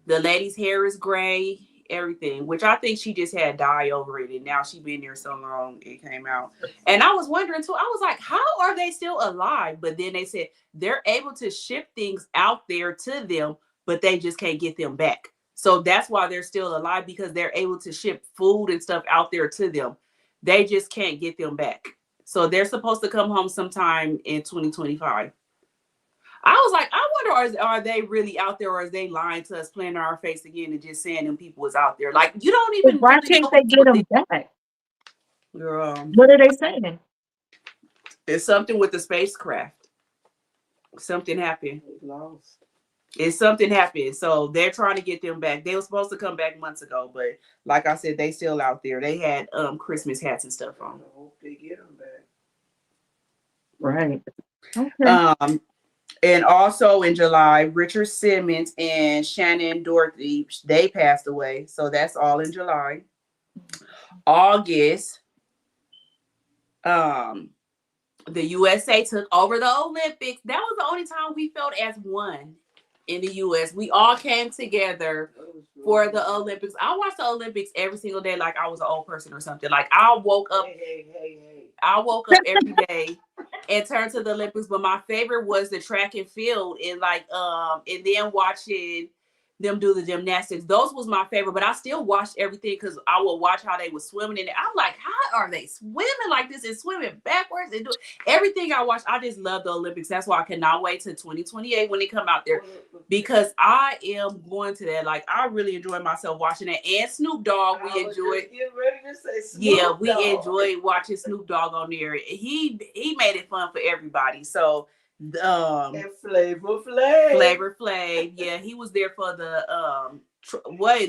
The lady's hair is gray, everything, which I think she just had dye over it. And now she's been there so long, it came out. And I was wondering too, I was like, how are they still alive? But then they said they're able to ship things out there to them, but they just can't get them back. So that's why they're still alive because they're able to ship food and stuff out there to them. They just can't get them back. So they're supposed to come home sometime in 2025. I was like, I wonder, are they really out there, or is they lying to us, playing in our face again, and just saying them people was out there? Like, you don't even Why really can't know they get them back? Girl, What are they saying? it's something with the spacecraft. Something happened. They lost. It's something happened. So they're trying to get them back. They were supposed to come back months ago, but like I said, they still out there. They had Christmas hats and stuff on. I hope they get them back. Right. Okay. And also in July, Richard Simmons and Shannon Dorothy, they passed away. So that's all in July. August, the USA took over the Olympics. That was the only time we felt as one in the US. We all came together for the Olympics. I watched the Olympics every single day like I was an old person or something. Like I woke up I woke up every day and turned to the Olympics, but my favorite was the track and field, and and then watching them do the gymnastics. Those was my favorite, but I still watched everything because I would watch how they were swimming in it. I'm like, how are they swimming like this and swimming backwards and do everything I watched? I just love the Olympics. That's why I cannot wait till 2028 when they come out there, because I am going to that. Like, I really enjoyed myself watching that. And Snoop Dogg, we enjoyed. Yeah, we enjoyed watching Snoop Dogg on there. He made it fun for everybody. So and Flavor Flav. Yeah, he was there for the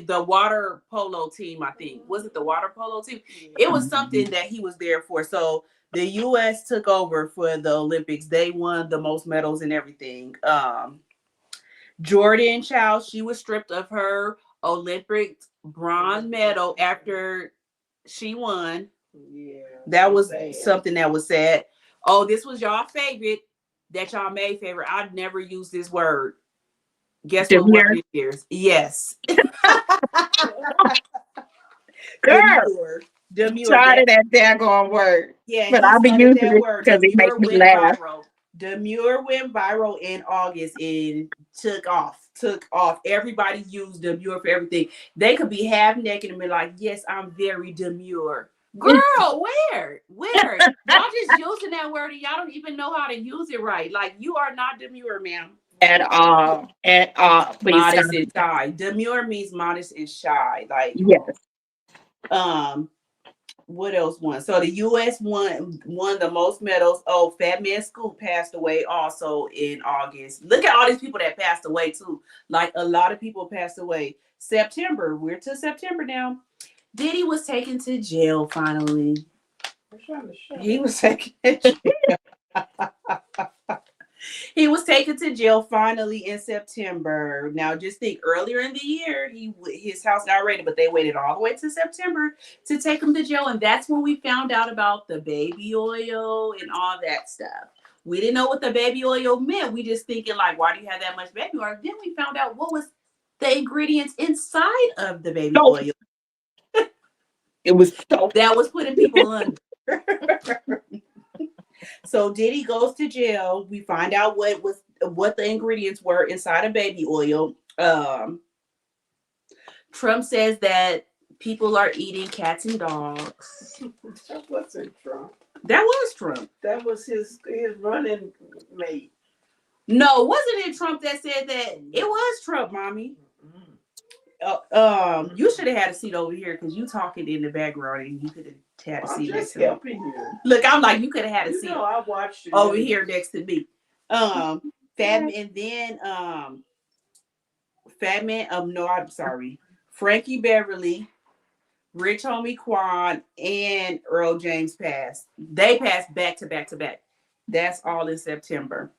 the water polo team, I think. Was it the water polo team? It was something that he was there for. So the US took over for the Olympics. They won the most medals and everything. Jordan Child, she was stripped of her Olympic bronze medal after she won. Yeah, that was something that was sad. Oh, this was y'all favorite that y'all made favorite. I'd never use this word. Guess what word it is? Yes. Girl, Demure. Tired of that daggone word. Yeah, but I'll be using it because it makes me laugh. Demure went viral in August and took off. Everybody used demure for everything. They could be half naked and be like, yes, I'm very demure. Girl, where? Y'all just using that word and y'all don't even know how to use it right. Like, you are not demure, ma'am. At all. Modest and shy. Demure means modest and shy. Like, yes. What else won? So the US won the most medals. Oh, Fat Man Scoop passed away also in August. Look at all these people that passed away too. Like, a lot of people passed away. September. We're to September now. Diddy was taken to jail finally. He was taken to jail. He was taken to jail finally in September. Now, just think, earlier in the year, his house got raided, but they waited all the way to September to take him to jail. And that's when we found out about the baby oil and all that stuff. We didn't know what the baby oil meant. We just thinking, like, why do you have that much baby oil? Then we found out what was the ingredients inside of the baby oil. It was soap. That was putting people under. So Diddy goes to jail. We find out what the ingredients were inside of baby oil. Trump says that people are eating cats and dogs. That wasn't Trump. That was Trump. That was his running mate. No, wasn't it Trump that said that? It was Trump, mommy. You should have had a seat over here because you talking in the background and you could have had a seat next to me. Look, I'm like, you could have had a seat. I watched it over here next to me. Frankie Beverly, Rich Homie Quan, and Earl James passed. They passed back to back to back. That's all in September.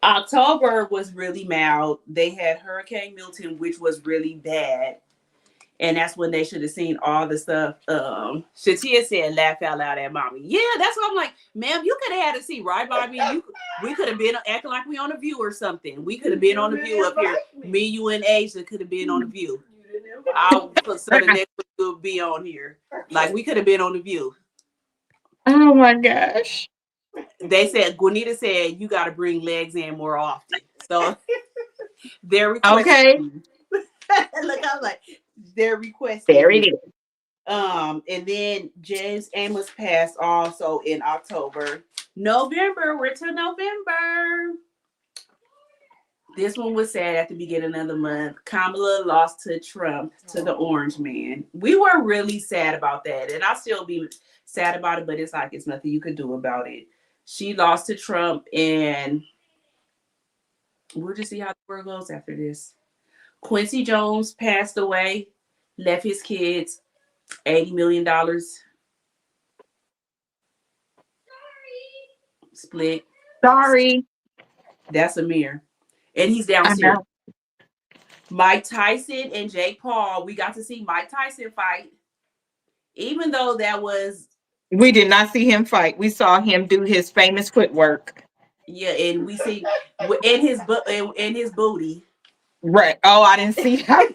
October was really mild. They had Hurricane Milton, which was really bad. And that's when they should have seen all the stuff. Shatia said, laugh out loud at mommy. Yeah, that's what I'm like, ma'am, you could have had a seat right by me. We could have been acting like we on a View or something. We could have been on the View up here. Me, you, and Asia could have been on the View. So the next one will be on here. Like, we could have been on the View. Oh my gosh. They said, Gwanita said, you got to bring legs in more often. So they're requesting. Okay. Look, I'm like, they're requesting. There it is. And then James Amos passed also in October. November, we're to November. This one was sad at the beginning of the month. Kamala lost to Trump, to the orange man. We were really sad about that. And I'll still be sad about it, but it's like it's nothing you could do about it. She lost to Trump, and we'll just see how the world goes after this. Quincy Jones passed away, left his kids $80 million split. Sorry. That's Amir. And he's downstairs. Mike Tyson and Jake Paul. We got to see Mike Tyson fight. Even though that was... We did not see him fight. We saw him do his famous footwork. Yeah, and we see in his booty. Right. Oh, I didn't see that.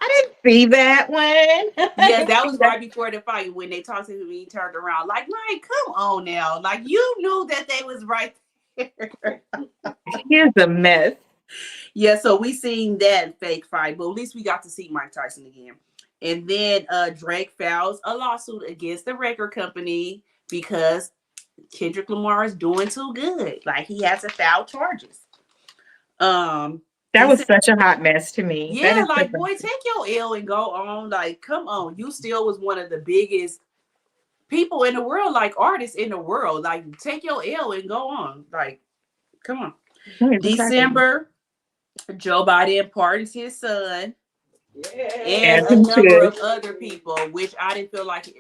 I didn't see that one. Yeah, that was right before the fight when they talked to him and he turned around. Like, Mike, come on now. Like, you knew that they was right there. Here's a mess. Yeah, so we seen that fake fight, but at least we got to see Mike Tyson again. And then Drake files a lawsuit against the record company because Kendrick Lamar is doing too good. Like, he has to file charges. That was such a hot mess to me. Yeah, like, boy, take your L and go on. Like, come on. You still was one of the biggest people in the world, like artists in the world. Like, take your L and go on. Like, come on. December, Joe Biden pardons his son. And a number of other people, which I didn't feel like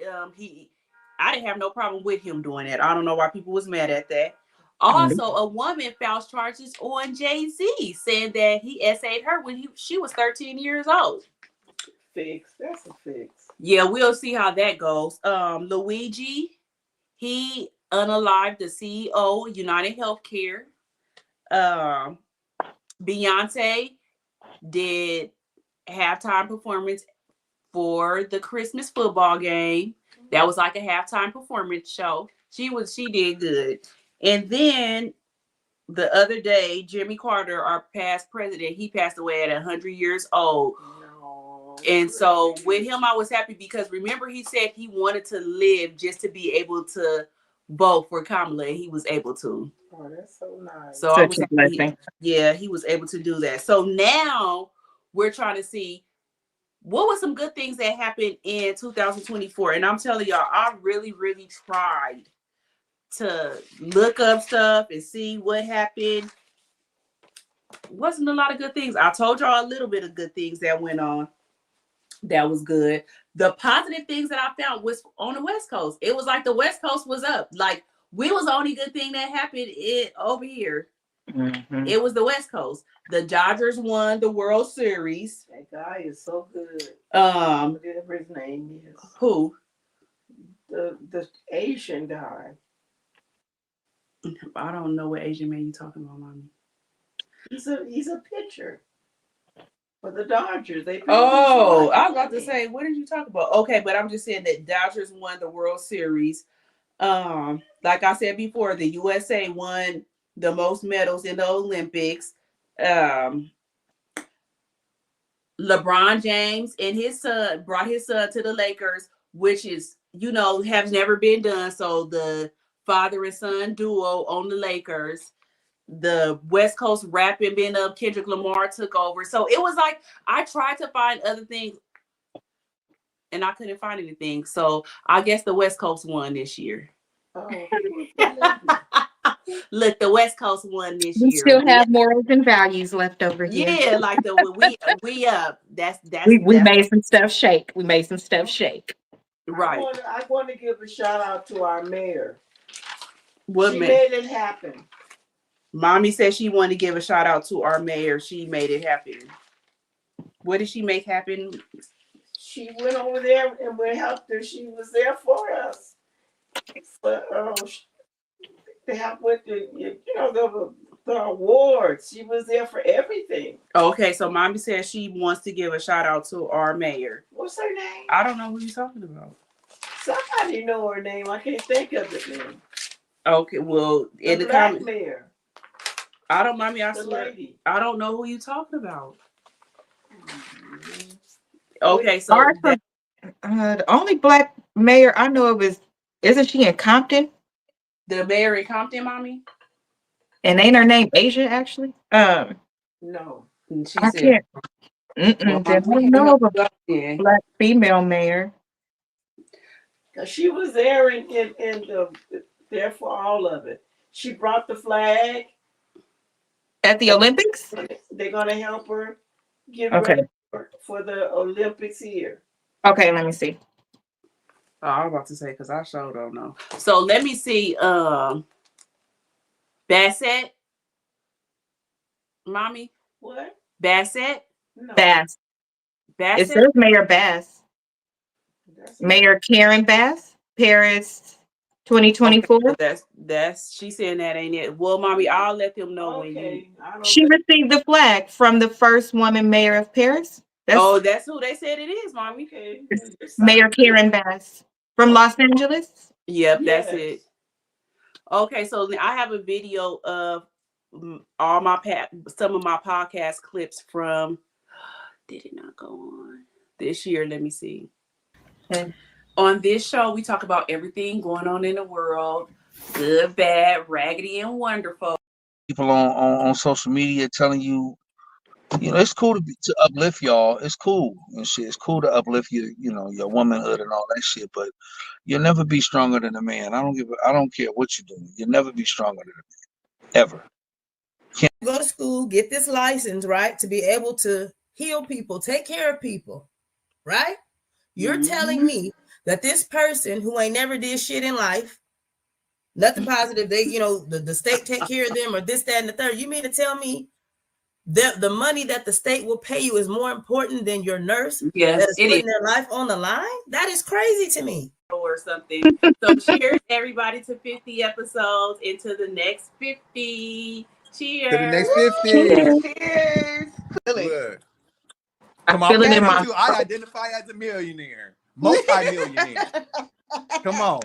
I didn't have no problem with him doing that. I don't know why people was mad at that. Also, a woman files charges on Jay-Z, saying that he essayed her when she was 13 years old. That's a fix. Yeah, we'll see how that goes. Luigi, he unalived the CEO, United Healthcare. Beyonce did halftime performance for the Christmas football game. That was like a halftime performance show. She did good. And then the other day, Jimmy Carter, our past president, he passed away at 100 years old. No. And so with him, I was happy because remember he said he wanted to live just to be able to vote for Kamala, and he was able to. Oh, that's so nice. So I was happy. Yeah, he was able to do that. So now we're trying to see what were some good things that happened in 2024. And I'm telling y'all, I really, really tried to look up stuff and see what happened. Wasn't a lot of good things. I told y'all a little bit of good things that went on. That was good. The positive things that I found was on the West Coast. It was like the West Coast was up. Like, we was the only good thing that happened over here. Mm-hmm. It was the West Coast. The Dodgers won the World Series. That guy is so good. Whatever his name is. Who? The Asian guy. I don't know what Asian man you talking about, Mommy. He's a pitcher for the Dodgers. I was about to say, what did you talk about? Okay, but I'm just saying that Dodgers won the World Series. Like I said before, the USA won the most medals in the Olympics. LeBron James and his son brought his son to the Lakers, which is, has never been done. So the father and son duo on the Lakers. The West Coast rapping been up. Kendrick Lamar took over. So it was like I tried to find other things and I couldn't find anything. So I guess the West Coast won this year. Oh. Look, the West Coast won this year. We still have morals and values left over here. Yeah, like we up. That's we made some stuff shake. We made some stuff shake. Right. I want to give a shout out to our mayor. What she made it happen. Mommy said she wanted to give a shout out to our mayor. She made it happen. What did she make happen? She went over there and we helped her. She was there for us. But to help with the awards. She was there for everything. Okay, so Mommy said she wants to give a shout out to our mayor. What's her name? I don't know who you're talking about. Somebody know her name. I can't think of it now. Okay, well, in the comments. Mayor. I don't mind me. I swear. Lady. I don't know who you're talking about. Okay, so the only black mayor I know of isn't she in Compton? The mayor in Compton, Mommy? And ain't her name Asia actually? No. And she I said, can't. well, Then I we don't had to know help of a you out then. black female mayor. 'Cause she was there in there for all of it. She brought the flag. At the Olympics? They're gonna help her get Okay. ready for the Olympics here. Okay, let me see. Oh, I was about to say because I sure don't know. So let me see. Bassett, mommy, What? Bassett, No. Bass. It Bassett. says Mayor Bass. That's Mayor Karen Bass, Paris 2024. Okay, that's she saying that ain't it. Well, mommy, I'll let them know when you. okay. I don't She think received the flag from the first woman mayor of Paris. That's who they said it is, mommy. okay. It's Mayor Karen Bass from Los Angeles. Yep, Yes. that's it. Okay, so I have a video of all my some of my podcast clips from. Did it not go on this year? Let me see. Okay. On this show, we talk about everything going on in the world, good, bad, raggedy, and wonderful. People on social media telling you, it's cool to uplift y'all. It's cool and shit. It's cool to uplift your womanhood and all that shit. But you'll never be stronger than a man. I don't care what you're doing. You'll never be stronger than a man, ever. Go to school, get this license, right, to be able to heal people, take care of people, right? You're telling me that this person who ain't never did shit in life, nothing positive, they, the state take care of them or this, that, and the third. You mean to tell me the money that the state will pay you is more important than your nurse Yes, that is it putting is. their life on the line? That is crazy to me. Or something. So cheers, everybody, to 50 episodes into the next 50. Cheers. To the next 50. Cheers. Look. I Come on, feel it in my I identify as a millionaire, multi-millionaire. Come on.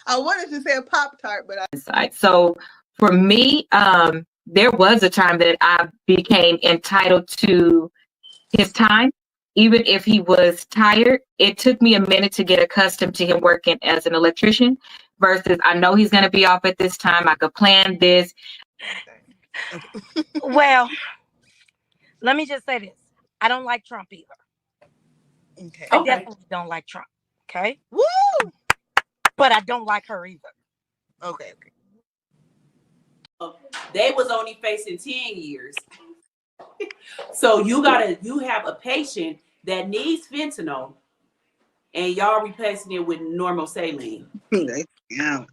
I wanted to say a Pop-Tart, but side. So for me, there was a time that I became entitled to his time. Even if he was tired, it took me a minute to get accustomed to him working as an electrician versus I know he's going to be off at this time. I could plan this. Well, let me just say this. I don't like Trump either. okay. I definitely don't like Trump. Okay. Woo! But I don't like her either. Okay. They was only facing 10 years. So you have a patient that needs fentanyl and y'all replacing it with normal saline. Yeah.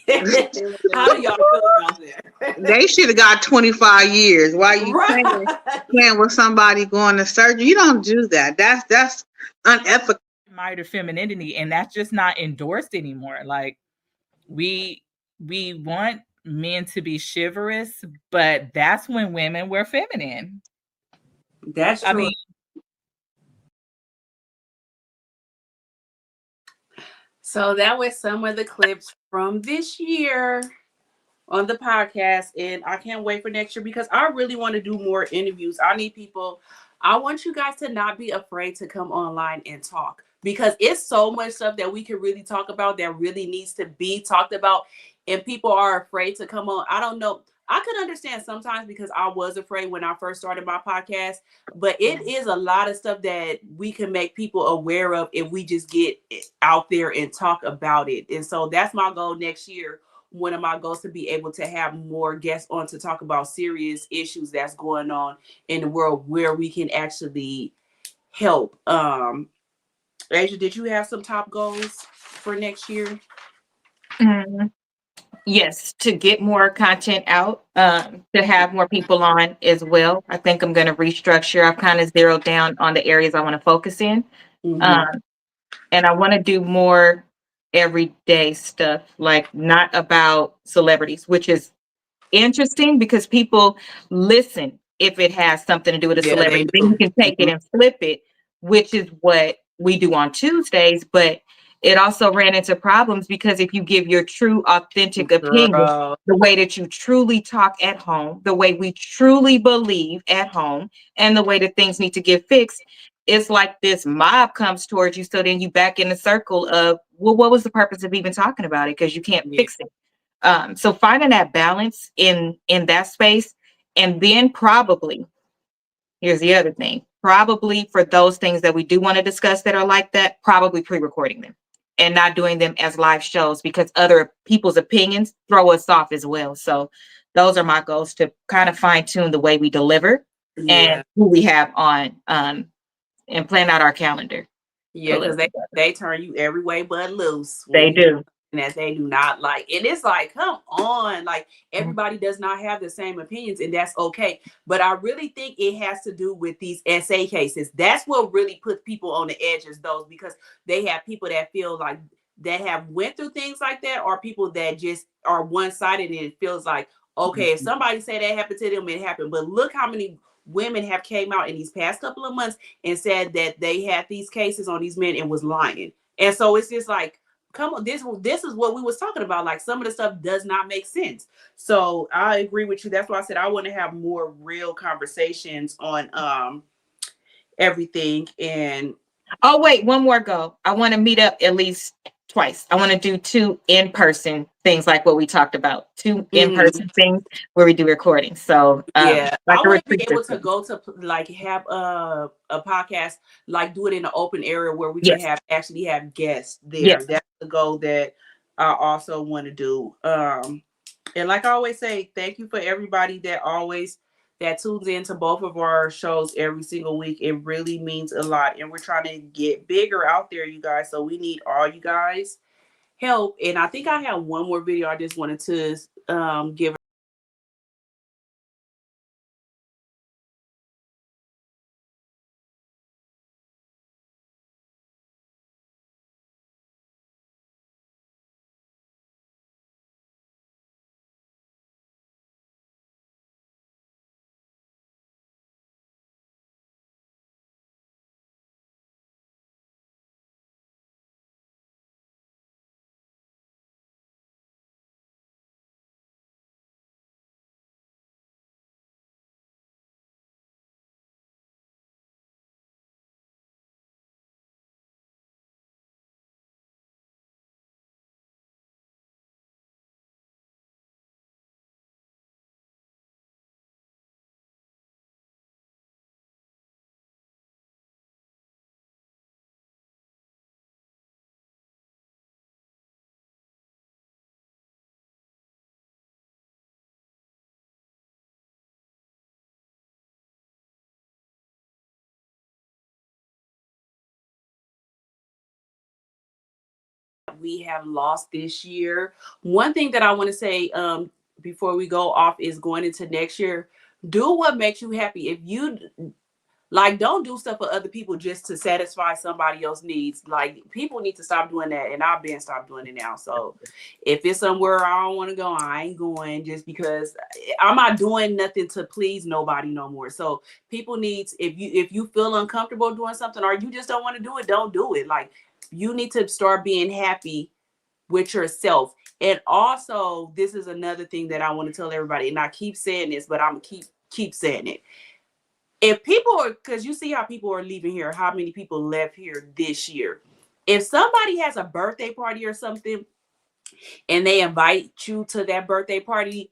How do y'all feel about that? They should have got 25 years. Why you playing with somebody going to surgery? You don't do that. That's unethical. Admire femininity, and that's just not endorsed anymore. Like we want men to be chivalrous, but that's when women were feminine. That's true. I mean, so that was some of the clips from this year on the podcast, and I can't wait for next year because I really want to do more interviews. I need people. I want you guys to not be afraid to come online and talk because it's so much stuff that we can really talk about that really needs to be talked about, and people are afraid to come on. I don't know. I could understand sometimes because I was afraid when I first started my podcast, but it is a lot of stuff that we can make people aware of if we just get out there and talk about it. And so that's my goal next year. One of my goals to be able to have more guests on to talk about serious issues that's going on in the world where we can actually help. Asia, did you have some top goals for next year? Yes, to get more content out, to have more people on as well. I think I'm going to restructure. I've kind of zeroed down on the areas I want to focus in. Mm-hmm. And I want to do more everyday stuff, like not about celebrities, which is interesting because people listen if it has something to do with a celebrity. Then you can take it and flip it, which is what we do on Tuesdays. But it also ran into problems because if you give your true, authentic opinion, the way that you truly talk at home, the way we truly believe at home, and the way that things need to get fixed, it's like this mob comes towards you. So then you back in the circle of, well, what was the purpose of even talking about it? Because you can't fix it. So finding that balance in that space, and then probably, here's the other thing, probably for those things that we do want to discuss that are like that, probably pre-recording them and not doing them as live shows, because other people's opinions throw us off as well. So those are my goals, to kind of fine tune the way we deliver Yeah. and who we have on, and plan out our calendar. Yeah, because they turn you every way but loose. They do. And that they do not like. And it's like, come on, like everybody does not have the same opinions, and that's okay. But I really think it has to do with these SA cases. That's what really puts people on the edge, is those, because they have people that feel like that have went through things like that, or people that just are one-sided, and it feels like, okay, if somebody say that happened to them, it happened. But look how many women have came out in these past couple of months and said that they had these cases on these men and was lying. And so it's just like, come on, this is what we was talking about. Like, some of the stuff does not make sense. So I agree with you. That's why I said I want to have more real conversations on everything. And oh wait, one more goal. I want to meet up at least twice. I want to do 2 in-person things, like what we talked about, 2 in-person things where we do recording. So yeah, like I want to be able to go to, like, have a podcast, like do it in an open area where we can actually have guests there. Yes. That's the goal that I also want to do. And like I always say, thank you for everybody that tunes into both of our shows every single week. It really means a lot, and we're trying to get bigger out there, you guys. So we need all you guys' help. And I think I have one more video I just wanted to give. We have lost this year. One thing that I want to say before we go off is, going into next year, do what makes you happy. If you like, don't do stuff for other people just to satisfy somebody else's needs. Like, people need to stop doing that, and I've been stopped doing it now. So if it's somewhere I don't want to go, I ain't going, just because I'm not doing nothing to please nobody no more. So people need, if you feel uncomfortable doing something, or you just don't want to do it, don't do it. Like, you need to start being happy with yourself. And also, this is another thing that I want to tell everybody, and I keep saying this, but I'm keep saying it. If people are, because you see how people are leaving here, how many people left here this year. If somebody has a birthday party or something and they invite you to that birthday party,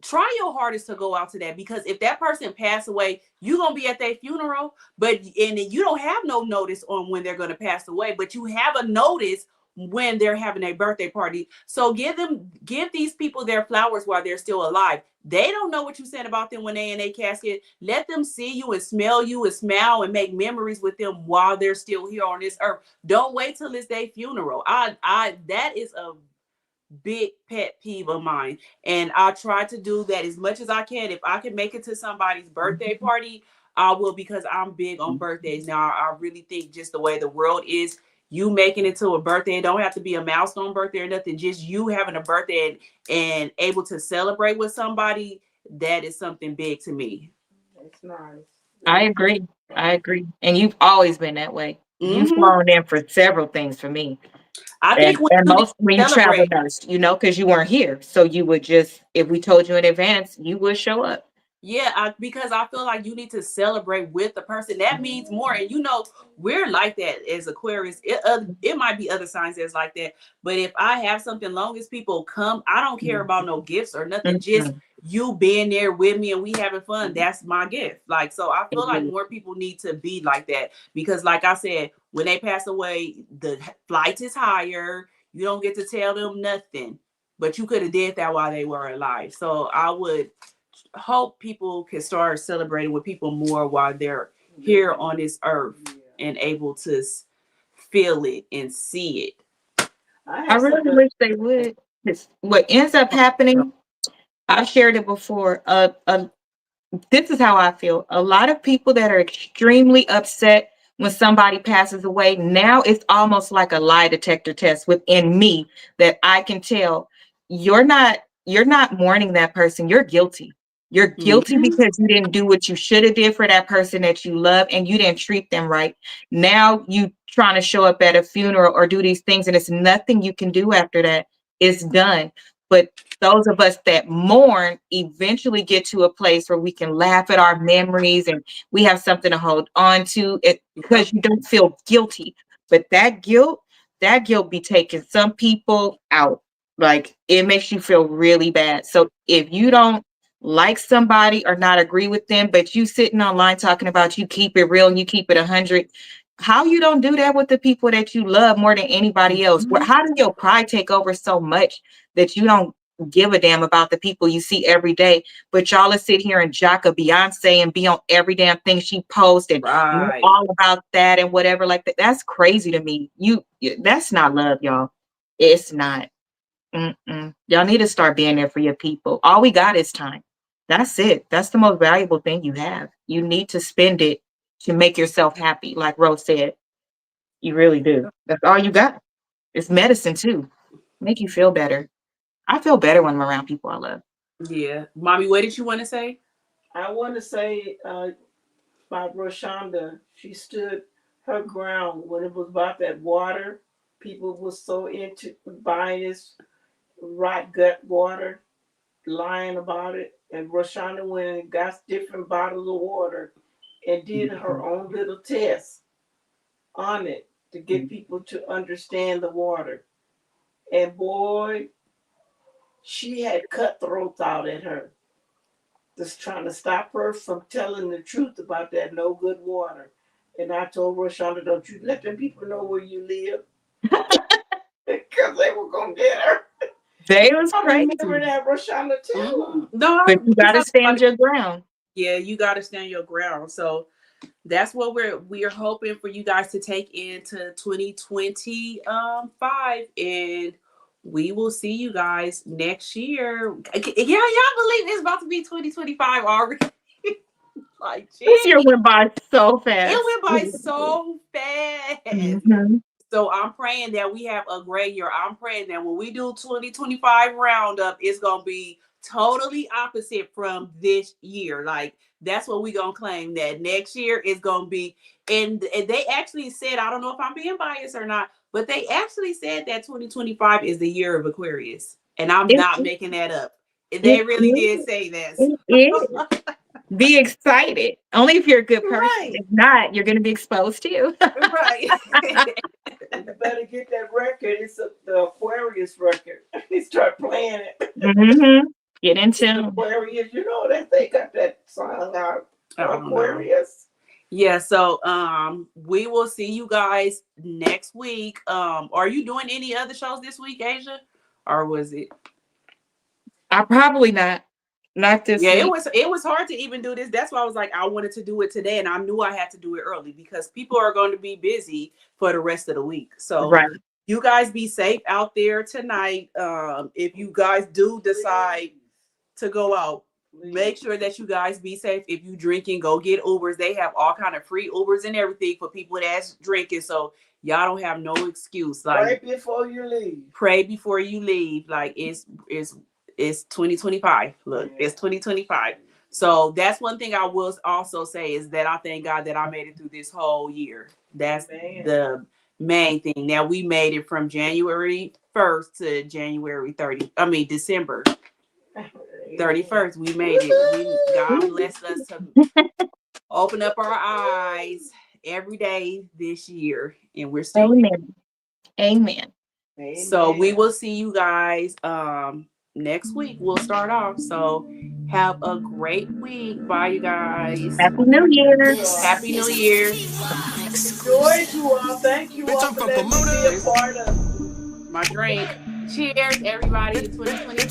try your hardest to go out to that, because if that person passed away, you're going to be at their funeral, and you don't have no notice on when they're going to pass away, but you have a notice when they're having a birthday party. So give these people their flowers while they're still alive. They don't know what you said about them when they in a casket. Let them see you and smell you and smile and make memories with them while they're still here on this earth. Don't wait till it's their funeral. That is a big pet peeve of mine, and I try to do that as much as I can. If I can make it to somebody's birthday party, I will, because I'm big on birthdays. Now, I really think just the way the world is, you making it to a birthday, it don't have to be a milestone birthday or nothing, just you having a birthday and able to celebrate with somebody, that is something big to me. It's nice. I agree. And you've always been that way. You've flown in for several things for me. I think when you travel nurse, because you weren't here. So you would just, if we told you in advance, you would show up. Yeah, because I feel like you need to celebrate with the person. That means more. And you know, we're like that as Aquarius. It might be other signs that's like that. But if I have something, long as people come, I don't care about no gifts or nothing. Just you being there with me and we having fun. That's my gift. Like, so I feel like more people need to be like that. Because like I said, when they pass away, the flight is higher. You don't get to tell them nothing. But you could have did that while they were alive. So I would hope people can start celebrating with people more while they're here on this earth and able to feel it and see it. I really wish they would. What ends up happening, I've shared it before. This is how I feel. A lot of people that are extremely upset when somebody passes away, now it's almost like a lie detector test within me that I can tell you're not mourning that person. You're guilty. You're guilty because you didn't do what you should have did for that person that you love and you didn't treat them right. Now you trying to show up at a funeral or do these things and it's nothing you can do after that. It's done. But those of us that mourn eventually get to a place where we can laugh at our memories and we have something to hold on to it because you don't feel guilty. But that guilt be taking some people out. Like it makes you feel really bad. So if you don't like somebody or not agree with them, but you sitting online talking about you keep it real and you keep it 100, how you don't do that with the people that you love more than anybody else? How does your pride take over so much that you don't give a damn about the people you see every day, but y'all will sit here and jock a Beyonce and be on every damn thing she posts and know all about that and whatever like that? That's crazy to me. That's not love, y'all. It's not. Y'all need to start being there for your people. All we got is time. That's it. That's the most valuable thing you have. You need to spend it to make yourself happy. Like Rose said, you really do. That's all you got. It's medicine too. Make you feel better. I feel better when I'm around people I love. Yeah. Mommy, what did you want to say? I want to say about Roshonda. She stood her ground when it was about that water. People were so into buying this rot gut water, lying about it. And Roshonda went and got different bottles of water and did her own little test on it to get people to understand the water. And boy, she had cutthroats out at her, just trying to stop her from telling the truth about that no good water. And I told Roshonda, don't you let them people know where you live. Because they were going to get her. They was I crazy. remember that, Roshonda, too. No, but you got to stand your ground. Yeah, you got to stand your ground. So that's what we're hoping for you guys to take into 2025, and we will see you guys next year. Yeah, y'all believe it's about to be 2025 already? Like, this year went by so fast. It went by so fast. So I'm praying that we have a great year. I'm praying that when we do 2025 roundup, it's gonna be totally opposite from this year. Like, that's what we're gonna claim, that next year is gonna be. And they actually said, I don't know if I'm being biased or not, but they actually said that 2025 is the year of Aquarius. And I'm not making that up. They really did say that. Be excited. Only if you're a good person. Right. If not, you're going to be exposed too. Right. You better get that record. It's the Aquarius record. You start playing it. Get into Aquarius. You know that they got that song out. Aquarius. Yeah. So we will see you guys next week. Are you doing any other shows this week, Asia? Or was it? Probably not. Not this week. It was hard to even do this. That's why I was like, I wanted to do it today, and I knew I had to do it early because people are going to be busy for the rest of the week. So you guys be safe out there tonight. If you guys do decide to go out, make sure that you guys be safe. If you drinking, go get Ubers. They have all kind of free Ubers and everything for people that's drinking. So y'all don't have no excuse. Like, pray before you leave. Pray before you leave. Like, it's 2025. Look, it's 2025. So that's one thing I will also say is that I thank God that I made it through this whole year. That's the main thing. Now we made it from January 1st to January 30th. December. 31st, we made it. God blessed us to open up our eyes every day this year, and we're still here. Amen. So we will see you guys next week. We'll start off. So have a great week. Bye, you guys. Happy New Year. Happy New Year. Enjoy you all. Thank you all for letting me be a part of my drink. Cheers, everybody, to 2025.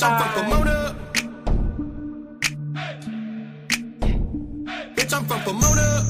Bitch, I'm from Pomona.